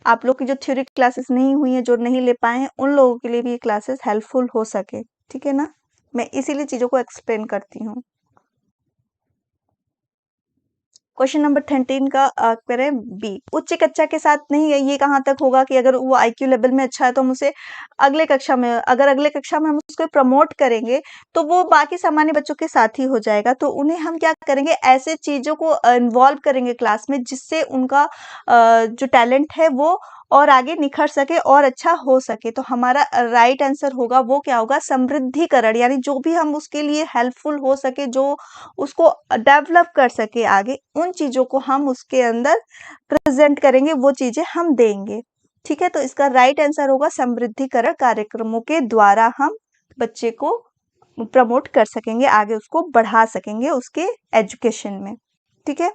आप लोग की जो थ्योरी क्लासेस नहीं हुई हैं, जो नहीं ले पाए हैं, उन लोगों के लिए भी ये क्लासेस हेल्पफुल हो सके। ठीक है ना? मैं इसीलिए चीज़ों को एक्सप्लेन करती हूँ। क्वेश्चन नंबर 13 का करें बी। उच्च कक्षा के साथ नहीं है, ये कहाँ तक होगा कि अगर वो आईक्यू लेवल में अच्छा है तो हम उसे अगले कक्षा में, अगर अगले कक्षा में हम उसको प्रमोट करेंगे तो वो बाकी सामान्य बच्चों के साथ ही हो जाएगा। तो उन्हें हम क्या करेंगे, ऐसे चीज़ों को इन्वॉल्व करेंगे क्लास में जिससे उनका जो टैलेंट है वो और आगे निखर सके और अच्छा हो सके। तो हमारा राइट आंसर होगा, वो क्या होगा, समृद्धिकरण, यानी जो भी हम उसके लिए हेल्पफुल हो सके, जो उसको डेवलप कर सके आगे, उन चीज़ों को हम उसके अंदर प्रेजेंट करेंगे, वो चीज़ें हम देंगे। ठीक है, तो इसका राइट आंसर होगा समृद्धिकरण कार्यक्रमों के द्वारा हम बच्चे को प्रमोट कर सकेंगे, आगे उसको बढ़ा सकेंगे उसके एजुकेशन में। ठीक है,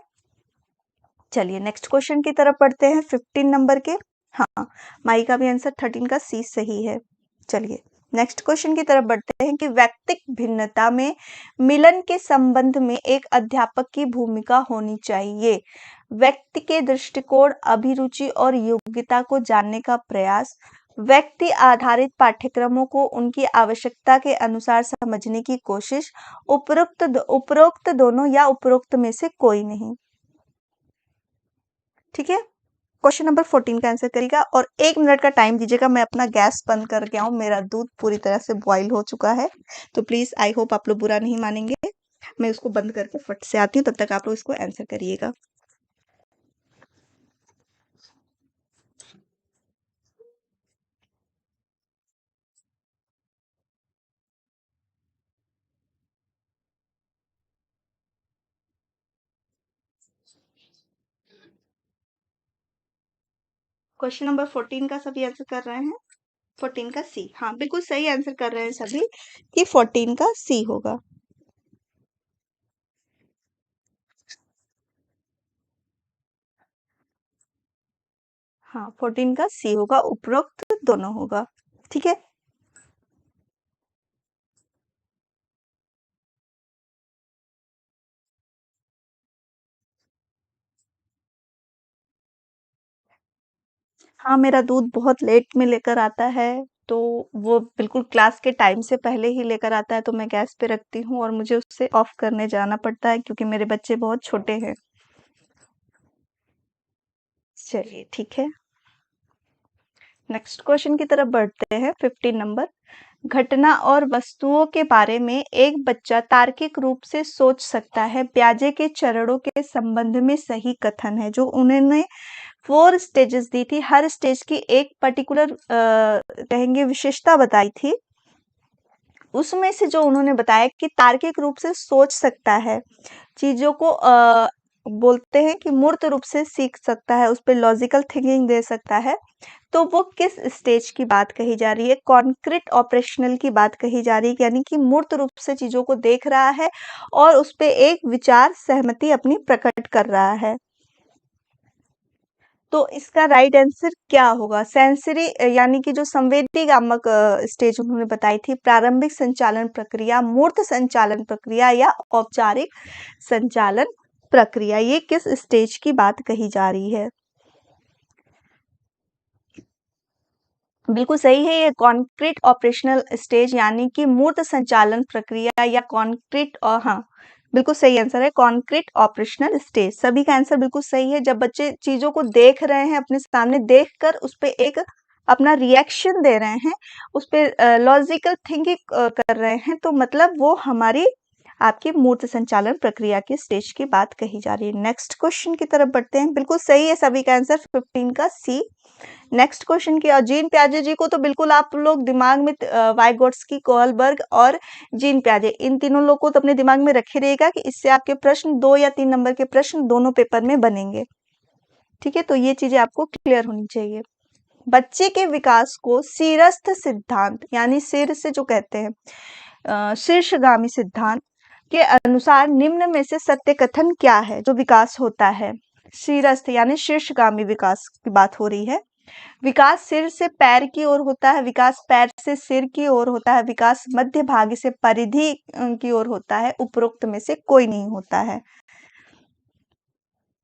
चलिए नेक्स्ट क्वेश्चन की तरफ बढ़ते हैं 15 नंबर के। हाँ, माई का भी आंसर 13 का सी सही है। चलिए नेक्स्ट क्वेश्चन की तरफ बढ़ते हैं कि व्यक्तिक भिन्नता में मिलन के संबंध में एक अध्यापक की भूमिका होनी चाहिए। व्यक्ति के दृष्टिकोण, अभिरुचि और योग्यता को जानने का प्रयास, व्यक्ति आधारित पाठ्यक्रमों को उनकी आवश्यकता के अनुसार समझने की कोशिश, उपरोक्त दोनों या उपरोक्त में से कोई नहीं। ठीक है, क्वेश्चन नंबर 14 का आंसर करिएगा और 1 मिनट का टाइम दीजिएगा। मैं अपना गैस बंद करके आऊँ, मेरा दूध पूरी तरह से बॉईल हो चुका है, तो प्लीज आई होप आप लोग बुरा नहीं मानेंगे। मैं उसको बंद करके फट से आती हूँ, तब तक आप लोग इसको आंसर करिएगा। क्वेश्चन नंबर 14 का सभी आंसर कर रहे हैं? 14 का सी, हाँ बिल्कुल सही आंसर कर रहे हैं सभी कि 14 का सी होगा। हाँ, 14 का सी होगा, उपरोक्त दोनों होगा। ठीक है, हाँ, मेरा दूध बहुत लेट में लेकर आता है, तो वो बिल्कुल क्लास के टाइम से पहले ही लेकर आता है, तो मैं गैस पे रखती हूँ और मुझे उससे ऑफ करने जाना पड़ता है क्योंकि मेरे बच्चे बहुत छोटे हैं। चलिए ठीक है, नेक्स्ट क्वेश्चन की तरफ बढ़ते हैं 15 नंबर। घटना और वस्तुओं के बारे में एक बच्चा तार्किक रूप से सोच सकता है। ब्याजे के चरणों के संबंध में सही कथन है, जो उन्होंने 4 स्टेजेस दी थी, हर स्टेज की एक पर्टिकुलर कहेंगे विशेषता बताई थी। उसमें से जो उन्होंने बताया कि तार्किक रूप से सोच सकता है, चीज़ों को बोलते हैं कि मूर्त रूप से सीख सकता है, उस पे लॉजिकल थिंकिंग दे सकता है, तो वो किस स्टेज की बात कही जा रही है? कॉन्क्रीट ऑपरेशनल की बात कही जा रही है, यानी कि मूर्त रूप से चीज़ों को देख रहा है और उस पे एक विचार सहमति अपनी प्रकट कर रहा है। तो इसका राइट आंसर क्या होगा? सेंसरी यानी कि जो संवेदीगामक स्टेज उन्होंने बताई थी, प्रारंभिक संचालन प्रक्रिया, मूर्त संचालन प्रक्रिया या औपचारिक संचालन प्रक्रिया, ये किस स्टेज की बात कही जा रही है? बिल्कुल सही है, ये कॉन्क्रीट ऑपरेशनल स्टेज यानी कि मूर्त संचालन प्रक्रिया या कॉन्क्रीट, और हाँ बिल्कुल सही आंसर है कॉन्क्रीट ऑपरेशनल स्टेज। सभी का आंसर बिल्कुल सही है। जब बच्चे चीजों को देख रहे हैं, अपने सामने देखकर उस पे एक अपना रिएक्शन दे रहे हैं, उस पे लॉजिकल थिंकिंग कर रहे हैं, तो मतलब वो हमारी आपकी मूर्त संचालन प्रक्रिया की स्टेज की बात कही जा रही है। नेक्स्ट क्वेश्चन की तरफ बढ़ते हैं। बिल्कुल सही है सभी का आंसर 15 का सी। नेक्स्ट क्वेश्चन की, और जीन प्याजे जी को तो बिल्कुल आप लोग दिमाग में वाइगोट्स्की, कोहलबर्ग और जीन प्याजे, इन तीनों लोग को तो अपने दिमाग में रखे रहेगा कि इससे आपके प्रश्न 2 या 3 नंबर के प्रश्न दोनों पेपर में बनेंगे। ठीक है, तो ये चीजें आपको क्लियर होनी चाहिए। बच्चे के विकास को शीर्षस्थ सिद्धांत, यानी सिर से जो कहते हैं शीर्षगामी सिद्धांत के अनुसार निम्न में से सत्य कथन क्या है? जो विकास होता है शीर्षस्थ यानी शीर्षगामी विकास की बात हो रही है। विकास सिर से पैर की ओर होता है, विकास पैर से सिर की ओर होता है, विकास मध्य भाग से परिधि की ओर होता है, उपरोक्त में से कोई नहीं होता है।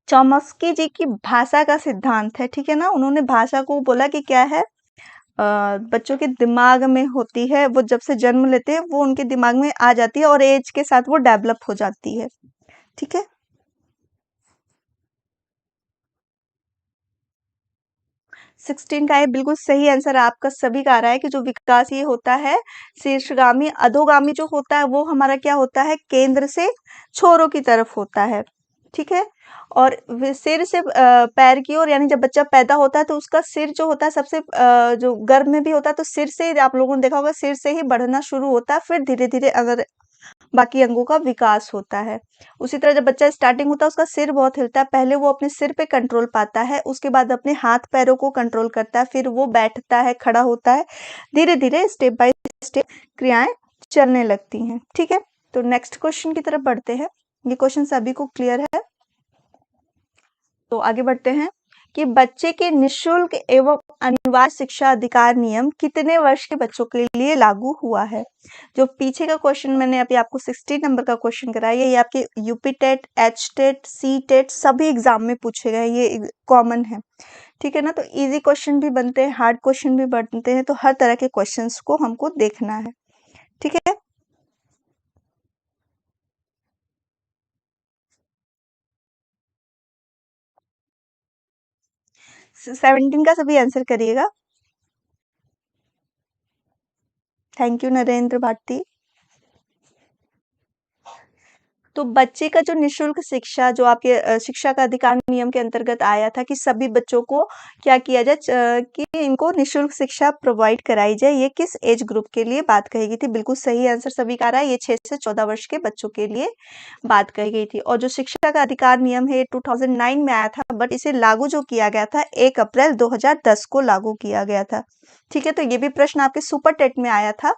चॉम्स्की जी की भाषा का सिद्धांत है, ठीक है ना। उन्होंने भाषा को बोला कि क्या है, बच्चों के दिमाग में होती है, वो जब से जन्म लेते हैं वो उनके दिमाग में आ जाती है और एज के साथ वो डेवलप हो जाती है। ठीक है, 16 का ये बिल्कुल सही आंसर आपका सभी का आ रहा है कि जो विकास ये होता है शीर्षगामी। अधोगामी जो होता है वो हमारा क्या होता है, केंद्र से छोरों की तरफ होता है। ठीक है, और सिर से पैर की ओर, यानी जब बच्चा पैदा होता है तो उसका सिर जो होता है सबसे जो गर्भ में भी होता है, तो सिर से आप लोगों ने देखा होगा सिर से ही बढ़ना शुरू होता है, फिर धीरे धीरे अगर बाकी अंगों का विकास होता है। उसी तरह जब बच्चा स्टार्टिंग होता है उसका सिर बहुत हिलता है, पहले वो अपने सिर पे कंट्रोल पाता है, उसके बाद अपने हाथ पैरों को कंट्रोल करता है, फिर वो बैठता है, खड़ा होता है, धीरे धीरे स्टेप बाय स्टेप क्रियाएं चलने लगती हैं। ठीक है, तो नेक्स्ट क्वेश्चन की तरफ बढ़ते हैं। ये क्वेश्चन सभी को क्लियर है, तो आगे बढ़ते हैं कि बच्चे के निःशुल्क एवं अनिवार्य शिक्षा अधिकार नियम कितने वर्ष के बच्चों के लिए लागू हुआ है? जो पीछे का क्वेश्चन मैंने अभी आपको 16 नंबर का क्वेश्चन कराया, ये आपके UP TET, H TET, C TET सभी एग्जाम में पूछे गए, ये कॉमन है। ठीक है ना, तो इजी क्वेश्चन भी बनते हैं, हार्ड क्वेश्चन भी बनते हैं, तो हर तरह के क्वेश्चंस को हमको देखना है। ठीक है, 17 का सभी आंसर करिएगा। Thank you Narendra Bharti. तो बच्चे का जो निःशुल्क शिक्षा, जो आपके शिक्षा का अधिकार नियम के अंतर्गत आया था कि सभी बच्चों को क्या किया जाए, कि इनको निःशुल्क शिक्षा प्रोवाइड कराई जाए, ये किस एज ग्रुप के लिए बात कही गई थी? बिल्कुल सही आंसर सभी का आ रहा है, ये 6 से 14 वर्ष के बच्चों के लिए बात कही गई थी। और जो शिक्षा का अधिकार नियम है 2009 में आया था, बट इसे लागू जो किया गया था 1 अप्रैल 2010 को लागू किया गया था। ठीक है, तो ये भी प्रश्न आपके सुपर टेट में आया था,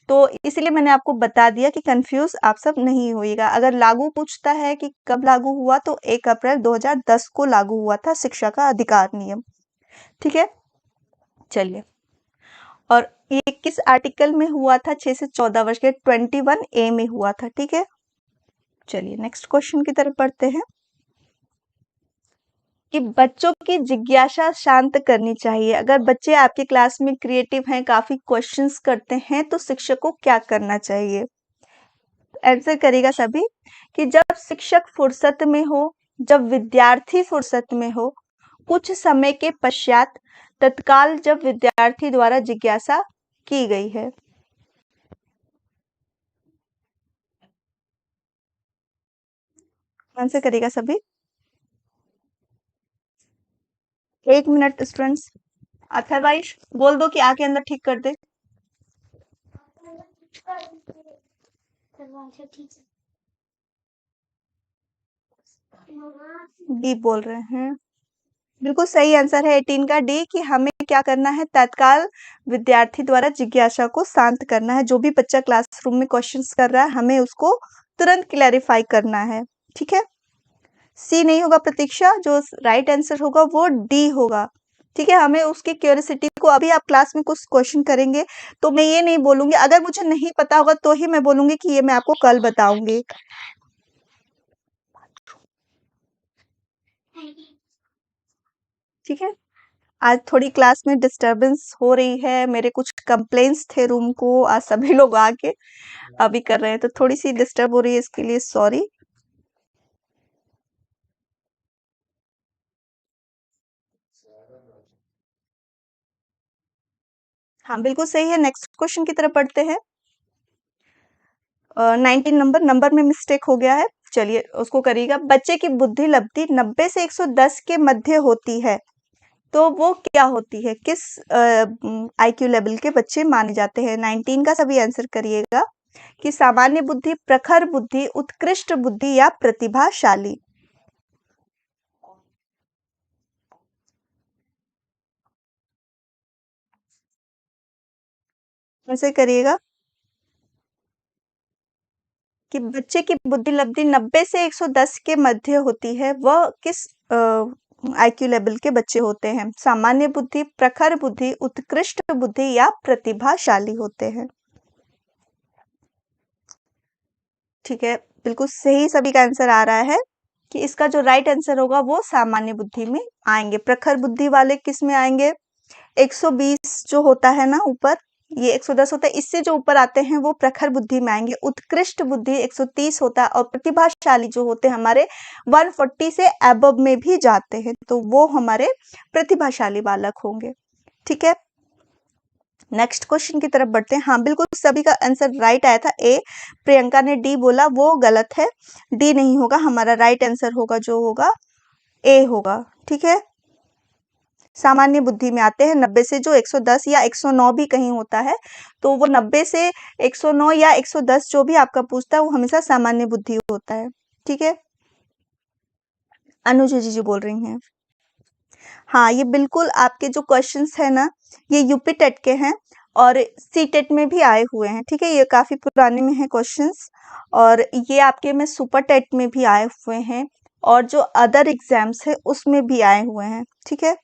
तो इसीलिए मैंने आपको बता दिया कि कंफ्यूज आप सब नहीं होइएगा। अगर लागू पूछता है कि कब लागू हुआ, तो 1 अप्रैल 2010 को लागू हुआ था शिक्षा का अधिकार नियम। ठीक है, चलिए, और ये किस आर्टिकल में हुआ था? 6 से 14 वर्ष के 21 ए में हुआ था। ठीक है, चलिए नेक्स्ट क्वेश्चन की तरफ बढ़ते हैं कि बच्चों की जिज्ञासा शांत करनी चाहिए। अगर बच्चे आपके क्लास में क्रिएटिव हैं, काफी क्वेश्चंस करते हैं, तो शिक्षक को क्या करना चाहिए? आंसर करेगा सभी कि जब शिक्षक फुर्सत में हो, जब विद्यार्थी फुर्सत में हो, कुछ समय के पश्चात, तत्काल जब विद्यार्थी द्वारा जिज्ञासा की गई है। आंसर करेगा सभी। 1 मिनट स्टूडेंट्स, अथरवाइज बोल दो कि आके अंदर ठीक कर दे। डी बोल रहे हैं, बिल्कुल सही आंसर है 18 का डी, कि हमें क्या करना है, तत्काल विद्यार्थी द्वारा जिज्ञासा को शांत करना है। जो भी बच्चा क्लासरूम में क्वेश्चंस कर रहा है, हमें उसको तुरंत क्लैरिफाई करना है। ठीक है, सी नहीं होगा प्रतीक्षा, जो राइट आंसर होगा वो डी होगा। ठीक है, हमें उसकी क्यूरियोसिटी को, अभी आप क्लास में कुछ क्वेश्चन करेंगे तो मैं ये नहीं बोलूंगी, अगर मुझे नहीं पता होगा तो ही मैं बोलूंगी कि ये मैं आपको कल बताऊंगी। ठीक है, आज थोड़ी क्लास में डिस्टरबेंस हो रही है, मेरे कुछ कंप्लेंट्स थे रूम को, आज सभी लोग आके अभी कर रहे हैं, तो थोड़ी-सी डिस्टर्ब हो रही है, इसके लिए सॉरी। हाँ, बिल्कुल सही है, नेक्स्ट क्वेश्चन की तरफ बढ़ते हैं। 19 नंबर में मिस्टेक हो गया है, चलिए उसको करिएगा। बच्चे की बुद्धि लब्धि 90 से 110 के मध्य होती है, तो वो क्या होती है? किस आईक्यू लेवल के बच्चे माने जाते हैं? 19 का सभी आंसर करिएगा कि सामान्य बुद्धि, प्रखर बुद्धि, उत्कृष्ट बुद्धि या प्रतिभाशाली। ऐसे करिएगा कि बच्चे की बुद्धि लब्धि 90 से 110 के मध्य होती है, वह किस आईक्यू लेवल के बच्चे होते हैं? सामान्य बुद्धि, प्रखर बुद्धि, उत्कृष्ट बुद्धि या प्रतिभाशाली होते हैं। ठीक है, बिल्कुल सही सभी का आंसर आ रहा है कि इसका जो राइट आंसर होगा वो सामान्य बुद्धि में आएंगे। प्रखर बुद्धि वाले किस में आएंगे? 120 जो होता है ना ऊपर, ये 110 होता है, इससे जो ऊपर आते हैं वो प्रखर बुद्धि में आएंगे। उत्कृष्ट बुद्धि 130 होता है और प्रतिभाशाली जो होते हैं हमारे 140 से अबव में भी जाते हैं, तो वो हमारे प्रतिभाशाली बालक होंगे। ठीक है, नेक्स्ट क्वेश्चन की तरफ बढ़ते हैं। हाँ, बिल्कुल सभी का आंसर राइट आया था। ए, प्रियंका ने डी बोला, वो गलत है। डी नहीं होगा, हमारा राइट आंसर होगा जो होगा ए होगा। ठीक है, सामान्य बुद्धि में आते हैं 90 से, जो 110 या 109 भी कहीं होता है, तो वो 90 से 109 या 110 जो भी आपका पूछता है वो हमेशा सामान्य बुद्धि होता है। ठीक है, अनुज जी बोल रही हैं। हाँ, ये बिल्कुल आपके जो क्वेश्चंस है ना, ये यूपी टेट के हैं और सी टेट में भी आए हुए हैं। ठीक है, ये काफी पुराने में है क्वेश्चंस, और ये आपके में सुपर टेट में भी आए हुए हैं, और जो अदर एग्जाम्स है उसमें भी आए हुए हैं। ठीक है,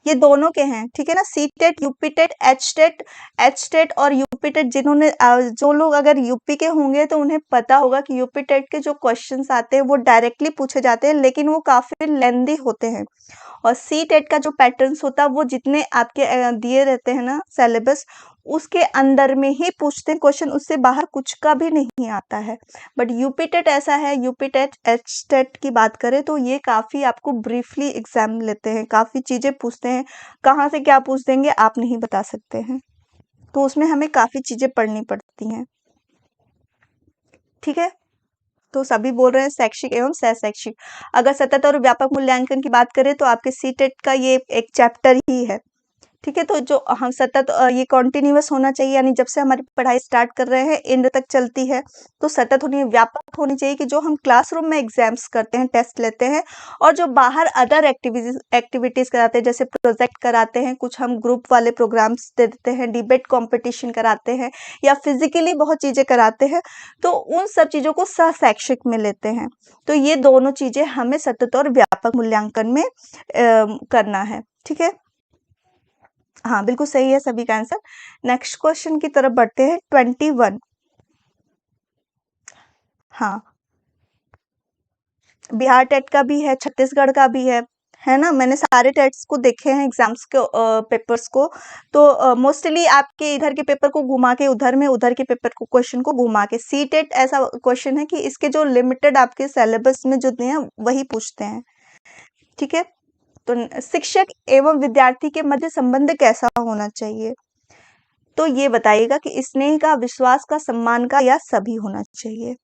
ये दोनों के हैं। ठीक है ना, C TET, UP TET, H TET और यूपी टेट, जिन्होंने जो लोग अगर यूपी के होंगे तो उन्हें पता होगा कि यूपी टेट के जो क्वेश्चंस आते हैं वो डायरेक्टली पूछे जाते हैं, लेकिन वो काफी लेंदी होते हैं। और सी टेट का जो पैटर्न्स होता है वो जितने आपके दिए रहते हैं ना सिलेबस, उसके अंदर में ही पूछते हैं क्वेश्चन, उससे बाहर कुछ का भी नहीं आता है। बट यूपी टेट ऐसा है, यूपी टेट, एच टेट की बात करें तो ये काफी आपको ब्रीफली एग्जाम लेते हैं, काफी चीजें पूछते हैं, कहाँ से क्या पूछ देंगे आप नहीं बता सकते हैं, तो उसमें हमें काफी चीजें पढ़नी पड़ती हैं। ठीक है, तो सभी बोल रहे हैं शैक्षिक एवं सह शैक्षिक। अगर सतत और व्यापक मूल्यांकन की बात करें तो आपके सी टेट का ये एक चैप्टर ही है। ठीक है, तो जो हम सतत ये कंटिन्यूअस होना चाहिए, यानी जब से हमारी पढ़ाई स्टार्ट कर रहे हैं एंड तक चलती है, तो सतत होनी, व्यापक होनी चाहिए कि जो हम क्लासरूम में एग्जाम्स करते हैं, टेस्ट लेते हैं, और जो बाहर अदर एक्टिविटीज कराते हैं, जैसे प्रोजेक्ट कराते हैं, कुछ हम ग्रुप वाले प्रोग्राम्स दे देते हैं, डिबेट कॉम्पिटिशन कराते हैं, या फिजिकली बहुत चीजें कराते हैं, तो उन सब चीजों को सह शैक्षिक में लेते हैं। तो ये दोनों चीजें हमें सतत और व्यापक मूल्यांकन में करना है। ठीक है, हाँ, बिल्कुल सही है सभी का आंसर। नेक्स्ट क्वेश्चन की तरफ बढ़ते हैं। 21, हाँ, बिहार टेट का भी है, छत्तीसगढ़ का भी है ना? मैंने सारे टेट्स को देखे हैं, एग्जाम्स के पेपर्स को, तो मोस्टली आपके इधर के पेपर को घुमा के उधर में, उधर के पेपर को क्वेश्चन को घुमा के, सी टेट ऐसा क्वेश्चन है कि इसके जो लिमिटेड आपके सिलेबस में जो दिए हैं वही पूछते हैं। ठीक है, तो शिक्षक एवं विद्यार्थी के मध्य संबंध कैसा होना चाहिए? तो ये बताइएगा कि स्नेह का, विश्वास का, सम्मान का, या सभी होना चाहिए।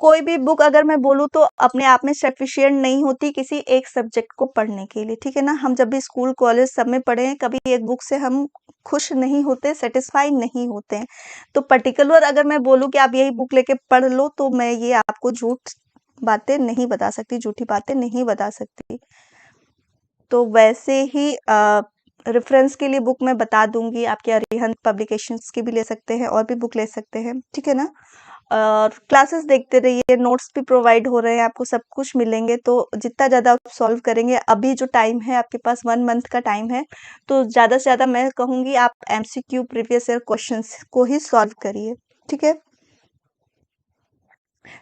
कोई भी बुक अगर मैं बोलूँ तो अपने आप में सफिशिएंट नहीं होती किसी एक सब्जेक्ट को पढ़ने के लिए। ठीक है ना, हम जब भी स्कूल कॉलेज सब में पढ़े हैं, कभी एक बुक से हम खुश नहीं होते, सेटिस्फाई नहीं होते हैं। तो पर्टिकुलर अगर मैं बोलूँ कि आप यही बुक लेके पढ़ लो, तो मैं ये आपको झूठ बातें नहीं बता सकती, झूठी बातें नहीं बता सकती। तो वैसे ही रेफरेंस के लिए बुक मैं बता दूंगी, आपके अरिहंत पब्लिकेशंस की भी ले सकते हैं, और भी बुक ले सकते हैं। ठीक है ना, और क्लासेस देखते रहिए, नोट्स भी प्रोवाइड हो रहे हैं, आपको सब कुछ मिलेंगे, तो जितना ज़्यादा आप सॉल्व करेंगे, अभी जो टाइम है आपके पास 1 मंथ का टाइम है, तो ज़्यादा से ज़्यादा मैं कहूँगी आप एमसीक्यू प्रीवियस ईयर क्वेश्चंस को ही सॉल्व करिए। ठीक है,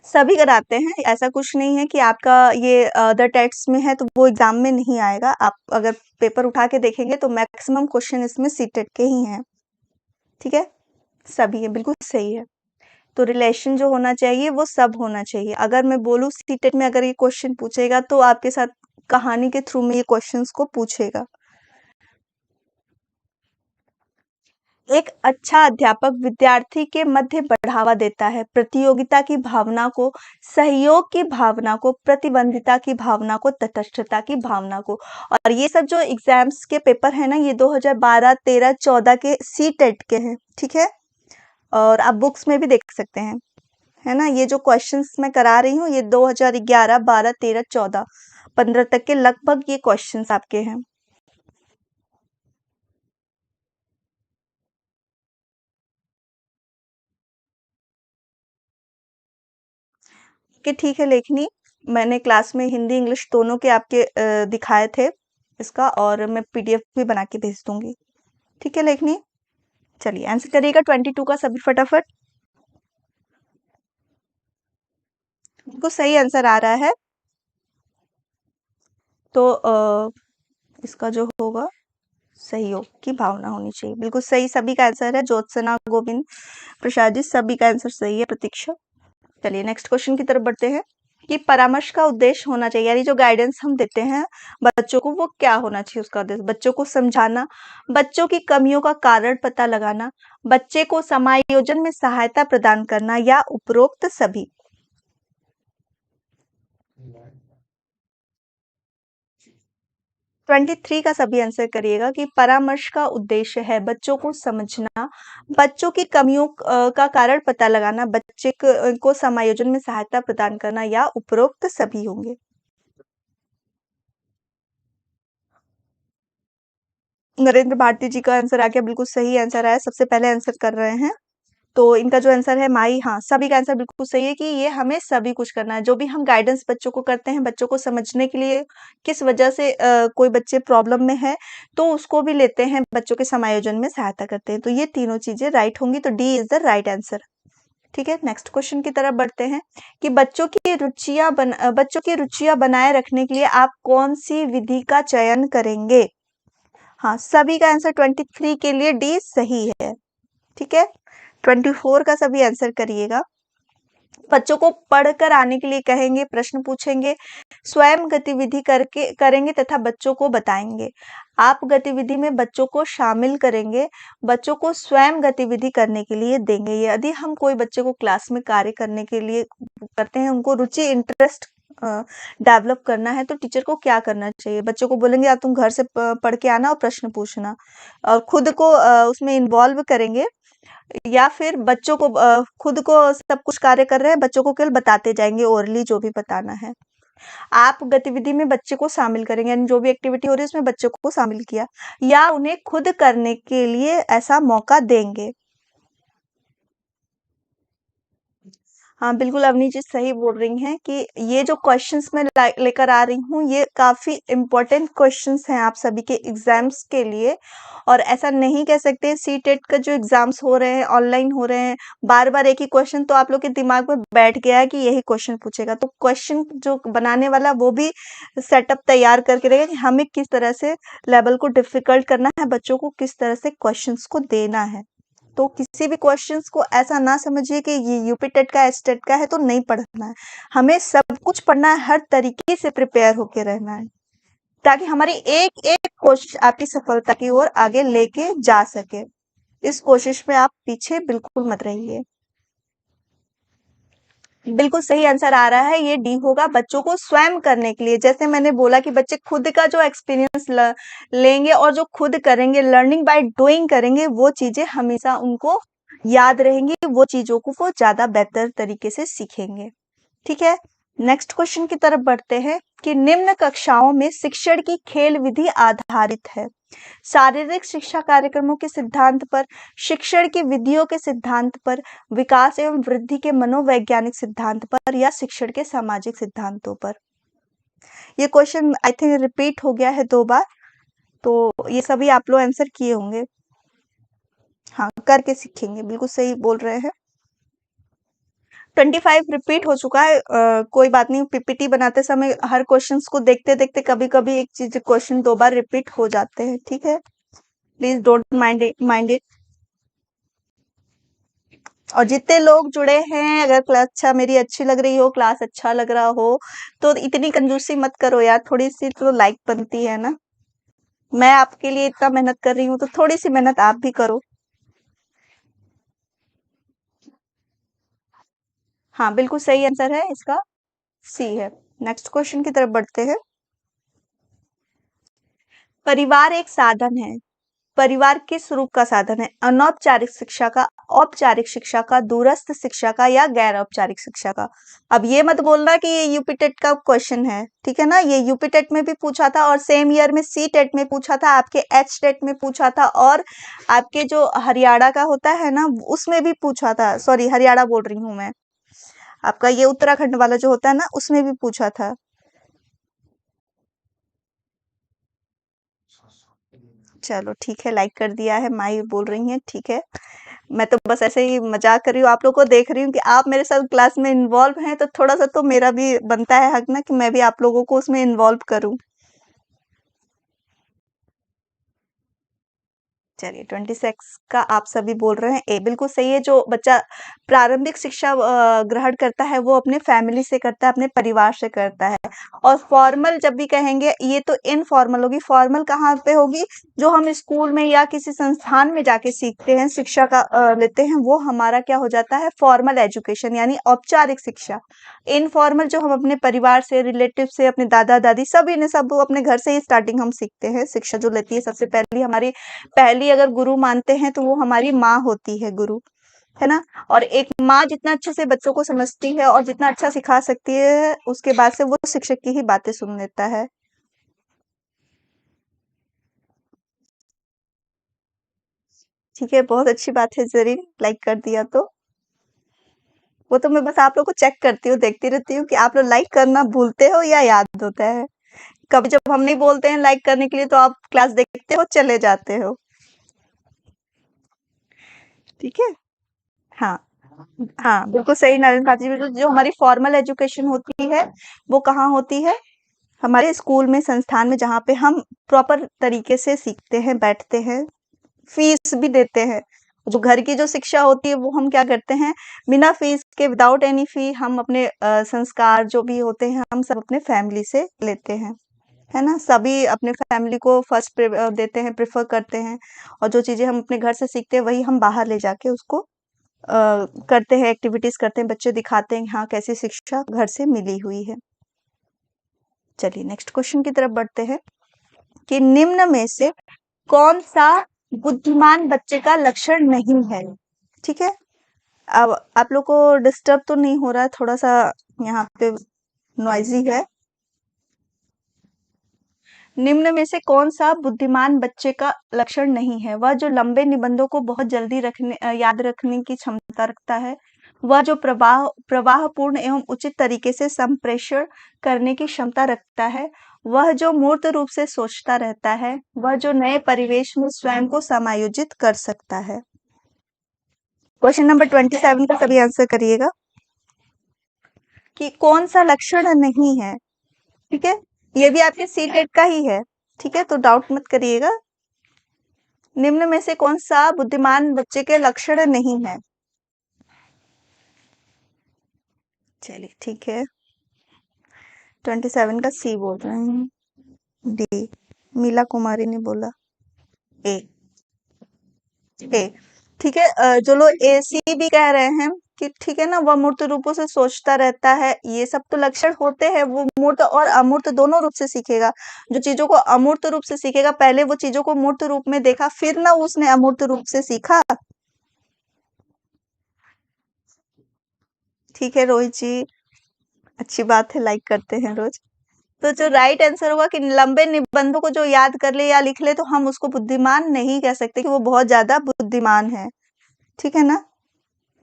सभी कराते हैं, ऐसा कुछ नहीं है कि आपका ये अदर टेक्स्ट में है तो वो एग्जाम में नहीं आएगा। आप अगर पेपर उठा के देखेंगे तो मैक्सिमम क्वेश्चन इसमें सीटेट के ही हैं। ठीक है, सभी है, बिल्कुल सही है। तो रिलेशन जो होना चाहिए वो सब होना चाहिए। अगर मैं बोलूँ सीटेट में अगर ये क्वेश्चन पूछेगा तो आपके साथ कहानी के थ्रू में ये क्वेश्चंस को पूछेगा। एक अच्छा अध्यापक विद्यार्थी के मध्य बढ़ावा देता है, प्रतियोगिता की भावना को, सहयोग की भावना को, प्रतिबंधिता की भावना को, तटस्थता की भावना को। और ये सब जो एग्जाम्स के पेपर है ना, ये 2012, 13, 14 के सी टेट के हैं। ठीक है, और आप बुक्स में भी देख सकते हैं, है ना। ये जो क्वेश्चंस मैं करा रही हूँ ये 2011, 12, 13, 14, 15 तक के लगभग ये क्वेश्चंस आपके हैं। कि ठीक है लेखनी, मैंने क्लास में हिंदी इंग्लिश दोनों के आपके दिखाए थे इसका, और मैं पीडीएफ भी बना के भेज दूंगी। ठीक है लेखनी, चलिए आंसर करिएगा 22 का सभी फटाफट। बिल्कुल सही आंसर आ रहा है। तो इसका जो होगा सहयोग की भावना होनी चाहिए। बिल्कुल सही, सभी का आंसर है। ज्योत्सना, गोविंद प्रसाद जी, सभी का आंसर सही है। प्रतीक्षा, चलिए नेक्स्ट क्वेश्चन की तरफ बढ़ते हैं कि परामर्श का उद्देश्य होना चाहिए, यानी जो गाइडेंस हम देते हैं बच्चों को वो क्या होना चाहिए, उसका उद्देश्य बच्चों को समझाना, बच्चों की कमियों का कारण पता लगाना, बच्चे को समायोजन में सहायता प्रदान करना, या उपरोक्त सभी। 23 का सभी आंसर करिएगा कि परामर्श का उद्देश्य है बच्चों को समझना, बच्चों की कमियों का कारण पता लगाना, बच्चे को समायोजन में सहायता प्रदान करना, या उपरोक्त सभी होंगे। नरेंद्र भारती जी का आंसर आ गया, बिल्कुल सही आंसर आया, सबसे पहले आंसर कर रहे हैं। तो इनका जो आंसर है माई, हाँ सभी का आंसर बिल्कुल सही है कि ये हमें सभी कुछ करना है। जो भी हम गाइडेंस बच्चों को करते हैं, बच्चों को समझने के लिए किस वजह से कोई बच्चे प्रॉब्लम में है तो उसको भी लेते हैं, बच्चों के समायोजन में सहायता करते हैं। तो ये तीनों चीजें राइट होंगी, तो D is the right answer. ठीक है, नेक्स्ट क्वेश्चन की तरफ बढ़ते हैं कि बच्चों की रुचियां बनाए रखने के लिए आप कौन सी विधि का चयन करेंगे। हाँ, सभी का आंसर 23 के लिए डी सही है। ठीक है, 24 का सभी आंसर करिएगा। बच्चों को पढ़कर आने के लिए कहेंगे, प्रश्न पूछेंगे, स्वयं गतिविधि करके करेंगे तथा बच्चों को बताएंगे। आप गतिविधि में बच्चों को शामिल करेंगे, बच्चों को स्वयं गतिविधि करने के लिए देंगे। यदि हम कोई बच्चे को क्लास में कार्य करने के लिए करते हैं, उनको रुचि इंटरेस्ट डेवलप करना है, तो टीचर को क्या करना चाहिए, बच्चों को बोलेंगे आप तुम घर से पढ़ के आना और प्रश्न पूछना, और खुद को उसमें इन्वॉल्व करेंगे, या फिर बच्चों को खुद को सब कुछ कार्य कर रहे हैं, बच्चों को केवल बताते जाएंगे ओरली जो भी बताना है। आप गतिविधि में बच्चे को शामिल करेंगे, यानी जो भी एक्टिविटी हो रही है उसमें बच्चों को शामिल किया, या उन्हें खुद करने के लिए ऐसा मौका देंगे। हाँ, बिल्कुल अवनी जी सही बोल रही हैं कि ये जो क्वेश्चंस मैं लेकर आ रही हूँ ये काफ़ी इम्पोर्टेंट क्वेश्चंस हैं आप सभी के एग्ज़ाम्स के लिए। और ऐसा नहीं कह सकते सी टेट का जो एग्ज़ाम्स हो रहे हैं, ऑनलाइन हो रहे हैं, बार-बार एक ही क्वेश्चन तो आप लोग के दिमाग में बैठ गया है कि यही क्वेश्चन पूछेगा। तो क्वेश्चन जो बनाने वाला वो भी सेटअप तैयार करके रहेगा कि हमें किस तरह से लेवल को डिफ़िकल्ट करना है, बच्चों को किस तरह से क्वेश्चंस को देना है। तो किसी भी क्वेश्चंस को ऐसा ना समझिए कि ये यूपी टेट का एसटेट का है तो नहीं पढ़ना है। हमें सब कुछ पढ़ना है, हर तरीके से प्रिपेयर होके रहना है, ताकि हमारी एक एक कोशिश आपकी सफलता की ओर आगे लेके जा सके। इस कोशिश में आप पीछे बिल्कुल मत रहिए। बिल्कुल सही आंसर आ रहा है, ये डी होगा, बच्चों को स्वयं करने के लिए। जैसे मैंने बोला कि बच्चे खुद का जो एक्सपीरियंस लेंगे और जो खुद करेंगे, लर्निंग बाय डूइंग करेंगे, वो चीजें हमेशा उनको याद रहेंगी, वो चीजों को वो ज्यादा बेहतर तरीके से सीखेंगे। ठीक है, नेक्स्ट क्वेश्चन की तरफ बढ़ते हैं कि निम्न कक्षाओं में शिक्षण की खेल विधि आधारित है। शारीरिक शिक्षा कार्यक्रमों के सिद्धांत पर, शिक्षण की विधियों के सिद्धांत पर, विकास एवं वृद्धि के मनोवैज्ञानिक सिद्धांत पर, या शिक्षण के सामाजिक सिद्धांतों पर। ये क्वेश्चन आई थिंक रिपीट हो गया है 2 बार, तो ये सभी आप लोग आंसर किए होंगे। हाँ, करके सीखेंगे, बिल्कुल सही बोल रहे हैं। 25 रिपीट हो चुका है। कोई बात नहीं, पीपीटी बनाते समय हर क्वेश्चंस को देखते देखते कभी कभी एक चीज क्वेश्चन 2 बार रिपीट हो जाते हैं, ठीक है। Please don't mind it. और जितने लोग जुड़े हैं, अगर क्लास अच्छा मेरी अच्छी लग रही हो, क्लास अच्छा लग रहा हो, तो इतनी कंजूसी मत करो यार, थोड़ी सी तो लाइक बनती है ना। मैं आपके लिए इतना मेहनत कर रही हूँ तो थोड़ी सी मेहनत आप भी करो। हाँ, बिल्कुल सही आंसर है इसका, सी है। नेक्स्ट क्वेश्चन की तरफ बढ़ते हैं। परिवार एक साधन है। परिवार किस रूप का साधन है? अनौपचारिक शिक्षा का, औपचारिक शिक्षा का, दूरस्थ शिक्षा का, या गैर औपचारिक शिक्षा का? अब ये मत बोलना कि ये यूपी टेट का क्वेश्चन है, ठीक है ना। ये यूपी टेट में भी पूछा था, और सेम ईयर में सी टेट में पूछा था, आपके एच टेट में पूछा था, और आपके जो हरियाणा का होता है ना, उसमें भी पूछा था। सॉरी, हरियाणा बोल रही हूँ मैं, आपका ये उत्तराखंड वाला जो होता है ना, उसमें भी पूछा था। चलो ठीक है, लाइक कर दिया है, माई बोल रही हैं, ठीक है। मैं तो बस ऐसे ही मजाक कर रही हूँ, आप लोग को देख रही हूँ कि आप मेरे साथ क्लास में इन्वॉल्व हैं, तो थोड़ा सा तो मेरा भी बनता है हक ना, कि मैं भी आप लोगों को उसमें इन्वॉल्व करूँ। चलिए, 26 का आप सभी बोल रहे हैं ए, बिल्कुल सही है। जो बच्चा प्रारंभिक शिक्षा ग्रहण करता है, वो अपने फैमिली से करता है, अपने परिवार से करता है। और फॉर्मल जब भी कहेंगे, ये तो इनफॉर्मल होगी। फॉर्मल कहाँ पे होगी? जो हम स्कूल में या किसी संस्थान में जाके सीखते हैं, शिक्षा का लेते हैं, वो हमारा क्या हो जाता है? फॉर्मल एजुकेशन, यानी औपचारिक शिक्षा। इनफॉर्मल जो हम अपने परिवार से, रिलेटिव से, अपने दादा दादी, सभी ने सब अपने घर से ही स्टार्टिंग हम सीखते हैं। शिक्षा जो लेती है, सबसे पहली हमारी पहली अगर गुरु मानते हैं, तो वो हमारी माँ होती है, गुरु, है ना। और एक माँ जितना अच्छे से बच्चों को समझती है और जितना अच्छा सिखा सकती है, उसके बाद से वो शिक्षक की ही बातें सुन लेता है। ठीक है, बहुत अच्छी बात है जरीन, लाइक कर दिया तो। वो तो मैं बस आप लोग को चेक करती हूँ, देखती रहती हूँ कि आप लोग लाइक करना भूलते हो या याद होता है। कभी जब हम नहीं बोलते हैं लाइक करने के लिए, तो आप क्लास देखते हो, चले जाते हो। ठीक है। हाँ, हाँ, बिल्कुल सही नारायण साथी, बिल्कुल। जो हमारी फॉर्मल एजुकेशन होती है, वो कहाँ होती है? हमारे स्कूल में, संस्थान में, जहाँ पे हम प्रॉपर तरीके से सीखते हैं, बैठते हैं, फीस भी देते हैं। जो घर की जो शिक्षा होती है, वो हम क्या करते हैं? बिना फीस के, विदाउट एनी फी, हम अपने संस्कार जो भी होते हैं, हम सब अपने फैमिली से लेते हैं, है ना। सभी अपने फैमिली को फर्स्ट देते हैं, प्रेफर करते हैं। और जो चीजें हम अपने घर से सीखते हैं, वही हम बाहर ले जाके उसको करते हैं, एक्टिविटीज करते हैं, बच्चे दिखाते हैं हाँ कैसी शिक्षा घर से मिली हुई है। चलिए, नेक्स्ट क्वेश्चन की तरफ बढ़ते हैं कि निम्न में से कौन सा बुद्धिमान बच्चे का लक्षण नहीं है? ठीक है। अब आप लोग को डिस्टर्ब तो नहीं हो रहा है? थोड़ा सा यहाँ पे नॉइजी है। निम्न में से कौन सा बुद्धिमान बच्चे का लक्षण नहीं है? वह जो लंबे निबंधों को बहुत जल्दी याद रखने की क्षमता रखता है, वह जो प्रवाहपूर्ण एवं उचित तरीके से संप्रेषण करने की क्षमता रखता है, वह जो मूर्त रूप से सोचता रहता है, वह जो नए परिवेश में स्वयं को समायोजित कर सकता है। क्वेश्चन नंबर 27 का सभी आंसर करिएगा कि कौन सा लक्षण नहीं है। ठीक है, ये भी आपके सी टेट का ही है, ठीक है, तो डाउट मत करिएगा। निम्न में से कौन सा बुद्धिमान बच्चे के लक्षण नहीं है? चलिए ठीक है, 27 का सी बोल रहे हैं। डी, मीला कुमारी ने बोला ए। ए, ठीक है। जो लोग ए सी भी कह रहे हैं कि ठीक है ना, वह मूर्त रूपों से सोचता रहता है, ये सब तो लक्षण होते हैं। वो मूर्त और अमूर्त दोनों रूप से सीखेगा। जो चीजों को अमूर्त रूप से सीखेगा, पहले वो चीजों को मूर्त रूप में देखा, फिर ना उसने अमूर्त रूप से सीखा। ठीक है रोहित जी, अच्छी बात है, लाइक करते हैं रोज। तो जो राइट आंसर होगा कि लंबे निबंधों को जो याद कर ले या लिख ले, तो हम उसको बुद्धिमान नहीं कह सकते कि वो बहुत ज्यादा बुद्धिमान है। ठीक है ना।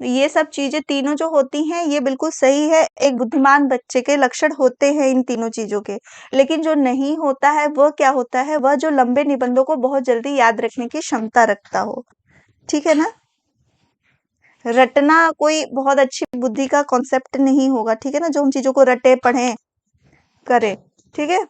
ये सब चीजें तीनों जो होती हैं, ये बिल्कुल सही है, एक बुद्धिमान बच्चे के लक्षण होते हैं इन तीनों चीजों के। लेकिन जो नहीं होता है, वह क्या होता है? वह जो लंबे निबंधों को बहुत जल्दी याद रखने की क्षमता रखता हो। ठीक है ना। रटना कोई बहुत अच्छी बुद्धि का कॉन्सेप्ट नहीं होगा, ठीक है ना, जो उन चीजों को रटे पढ़े करे, ठीक है।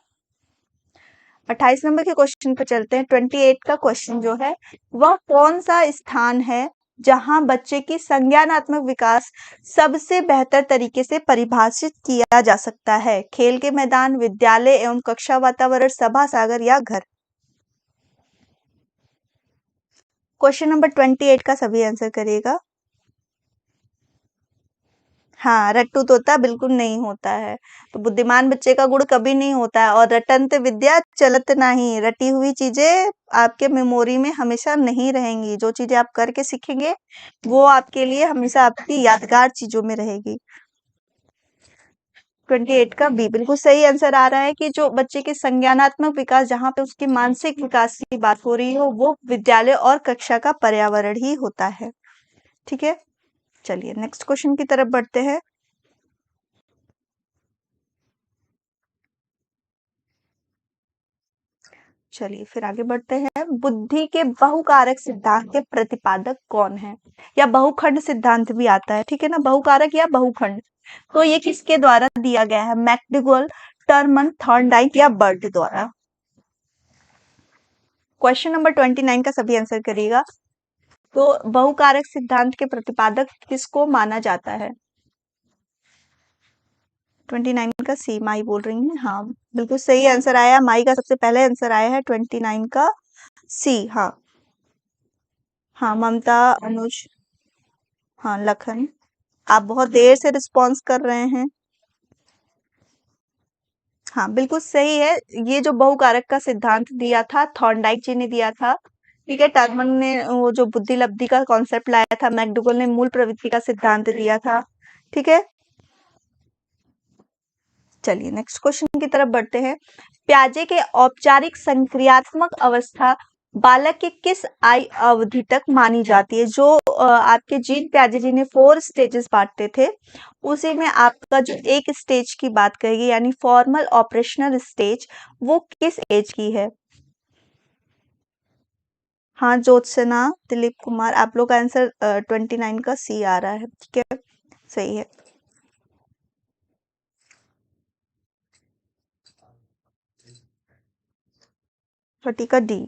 28 नंबर के क्वेश्चन पे चलते हैं। 28 का क्वेश्चन जो है, वह कौन सा स्थान है जहां बच्चे की संज्ञानात्मक विकास सबसे बेहतर तरीके से परिभाषित किया जा सकता है? खेल के मैदान, विद्यालय एवं कक्षा वातावरण, सभा सागर या घर? क्वेश्चन नंबर 28 का सभी आंसर करिएगा। हाँ, रट्टू तोता बिल्कुल नहीं होता है। तो बुद्धिमान बच्चे का गुण कभी नहीं होता है। और रटंत विद्या चलत नाही, रटी हुई चीजें आपके मेमोरी में हमेशा नहीं रहेंगी। जो चीजें आप करके सीखेंगे वो आपके लिए हमेशा आपकी यादगार चीजों में रहेगी। 28 का बी बिल्कुल सही आंसर आ रहा है कि जो बच्चे के संज्ञानात्मक विकास, जहाँ पे उसके मानसिक विकास की बात हो रही हो, वो विद्यालय और कक्षा का पर्यावरण ही होता है। ठीक है, चलिए नेक्स्ट क्वेश्चन की तरफ बढ़ते हैं। चलिए फिर आगे बढ़ते हैं। बुद्धि के बहुकारक सिद्धांत के प्रतिपादक कौन है? या बहुखंड सिद्धांत भी आता है, ठीक है ना, बहुकारक या बहुखंड। तो ये किसके द्वारा दिया गया है? मैक्डोगल, टर्मन, थॉर्नडाइक या बर्ट द्वारा? क्वेश्चन नंबर 29 का सभी आंसर करिएगा। तो बहुकारक सिद्धांत के प्रतिपादक किसको माना जाता है? 29 का सी, माई बोल रही है। हाँ, बिल्कुल सही आंसर आया, माई का सबसे पहले आंसर आया है 29 का सी। हाँ हाँ, ममता, अनुज, हाँ लखन, आप बहुत देर से रिस्पॉन्स कर रहे हैं। हाँ बिल्कुल सही है। ये जो बहुकारक का सिद्धांत दिया था, थॉर्नडाइक जी ने दिया था, ठीक है। टर्मन ने वो जो बुद्धि लब्धि का कॉन्सेप्ट लाया था, मैकडुगल ने मूल प्रवृत्ति का सिद्धांत दिया था, ठीक है। चलिए नेक्स्ट क्वेश्चन की तरफ बढ़ते हैं। प्याजे के औपचारिक संक्रियात्मक अवस्था बालक के किस आयु अवधि तक मानी जाती है? जो आपके जीन प्याजे जी ने 4 स्टेजेस बांटे थे, उसी में आपका जो एक स्टेज की बात कही यानी फॉर्मल ऑपरेशनल स्टेज, वो किस एज की है? हाँ, ज्योत्सना, दिलीप कुमार, आप लोग का आंसर 29 का सी आ रहा है, ठीक है, सही है। 30 का डी,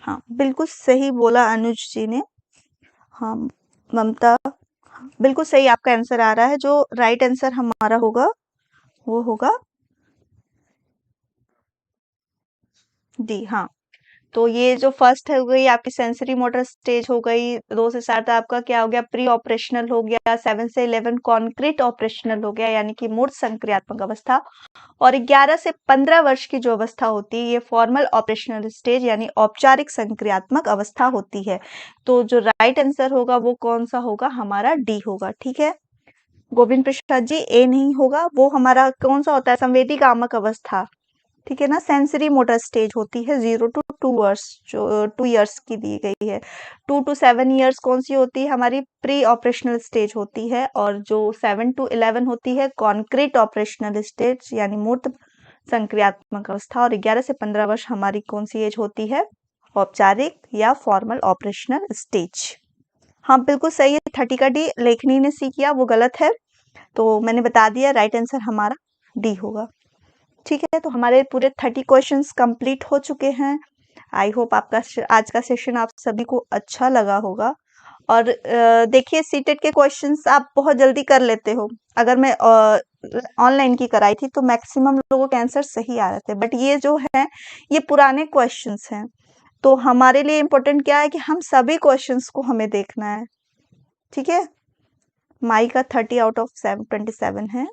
हाँ बिल्कुल सही बोला अनुज जी ने। हाँ, ममता, बिल्कुल सही आपका आंसर आ रहा है। जो राइट आंसर हमारा होगा वो होगा डी। हाँ, तो ये जो फर्स्ट हो गई आपकी सेंसरी मोटर स्टेज हो गई, 2 से 7 आपका क्या हो गया, प्री ऑपरेशनल हो गया, 7 से 11 कॉन्क्रीट ऑपरेशनल हो गया यानी कि मूर्त संक्रियात्मक अवस्था, और 11 से 15 वर्ष की जो अवस्था होती है, ये फॉर्मल ऑपरेशनल स्टेज यानी औपचारिक संक्रियात्मक अवस्था होती है। तो जो राइट आंसर होगा वो कौन सा होगा? हमारा डी होगा, ठीक है। गोविंद प्रसाद जी, ए नहीं होगा, वो हमारा कौन सा होता है? संवेदी कामक अवस्था, ठीक है ना। सेंसरी मोटर स्टेज होती है 0 to 2 इयर्स, जो 2 इयर्स की दी गई है। 2 to 7 इयर्स कौन सी होती है? हमारी प्री ऑपरेशनल स्टेज होती है। और जो 7 to 11 होती है कॉन्क्रीट ऑपरेशनल स्टेज यानी मूर्त संक्रियात्मक अवस्था। और 11 से 15 वर्ष हमारी कौन सी एज होती है? औपचारिक या फॉर्मल ऑपरेशनल स्टेज। हाँ बिल्कुल सही है। 30 का डी लेखनी ने सी किया, वो गलत है, तो मैंने बता दिया, राइट आंसर हमारा डी होगा, ठीक है। तो हमारे पूरे 30 क्वेश्चंस कंप्लीट हो चुके हैं। आई होप आपका आज का सेशन आप सभी को अच्छा लगा होगा। और देखिए, सीटेट के क्वेश्चंस आप बहुत जल्दी कर लेते हो। अगर मैं ऑनलाइन की कराई थी तो मैक्सिमम लोगों के आंसर सही आ रहे थे, बट ये जो है ये पुराने क्वेश्चंस हैं। तो हमारे लिए इम्पोर्टेंट क्या है कि हम सभी क्वेश्चंस को हमें देखना है, ठीक है। माई का 30 आउट ऑफ 27 है।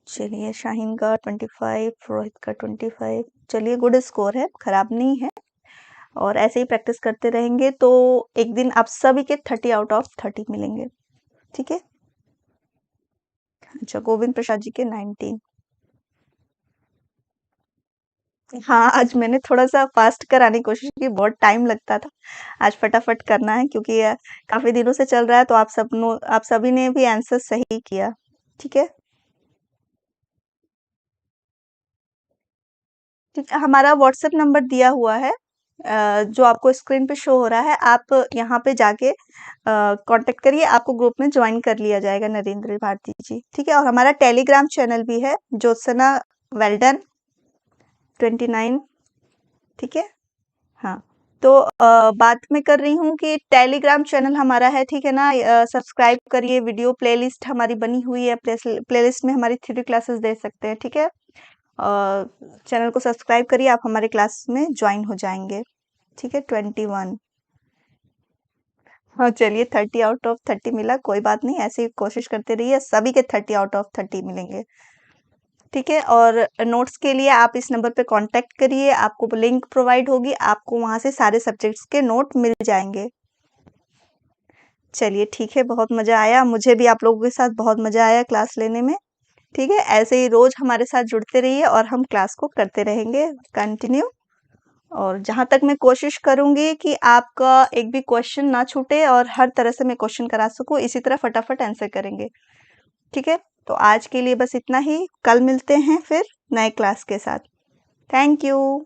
चलिए, शाहीन का 25, रोहित का 25। चलिए, गुड स्कोर है, खराब नहीं है। और ऐसे ही प्रैक्टिस करते रहेंगे तो एक दिन आप सभी के 30 आउट ऑफ 30 मिलेंगे, ठीक है। अच्छा, गोविंद प्रसाद जी के 19। हाँ, आज मैंने थोड़ा सा फास्ट कराने की कोशिश की, बहुत टाइम लगता था। आज फटाफट करना है क्योंकि काफी दिनों से चल रहा है, तो आप सभी ने भी आंसर सही किया, ठीक है। ठीक है, हमारा व्हाट्सएप नंबर दिया हुआ है, जो आपको स्क्रीन पे शो हो रहा है, आप यहाँ पे जाके कांटेक्ट करिए, आपको ग्रुप में ज्वाइन कर लिया जाएगा नरेंद्र भारती जी, ठीक है। और हमारा टेलीग्राम चैनल भी है, ज्योत्सना वेल्डन 29, ठीक है। हाँ, तो बात मैं कर रही हूँ कि टेलीग्राम चैनल हमारा है, ठीक है ना। सब्सक्राइब करिए, वीडियो प्लेलिस्ट हमारी बनी हुई है, प्लेलिस्ट में हमारी थ्योरी क्लासेस दे सकते हैं, ठीक है। चैनल को सब्सक्राइब करिए, आप हमारे क्लास में ज्वाइन हो जाएंगे, ठीक है। 21, हाँ चलिए 30 आउट ऑफ 30 मिला, कोई बात नहीं, ऐसे ही कोशिश करते रहिए, सभी के 30 आउट ऑफ 30 मिलेंगे, ठीक है। और नोट्स के लिए आप इस नंबर पे कांटेक्ट करिए, आपको लिंक प्रोवाइड होगी, आपको वहाँ से सारे सब्जेक्ट्स के नोट मिल जाएंगे। चलिए ठीक है, बहुत मज़ा आया, मुझे भी आप लोगों के साथ बहुत मज़ा आया क्लास लेने में, ठीक है। ऐसे ही रोज़ हमारे साथ जुड़ते रहिए और हम क्लास को करते रहेंगे कंटिन्यू। और जहाँ तक मैं कोशिश करूँगी कि आपका एक भी क्वेश्चन ना छूटे और हर तरह से मैं क्वेश्चन करा सकूँ, इसी तरह फटाफट आंसर करेंगे, ठीक है। तो आज के लिए बस इतना ही, कल मिलते हैं फिर नए क्लास के साथ। Thank you.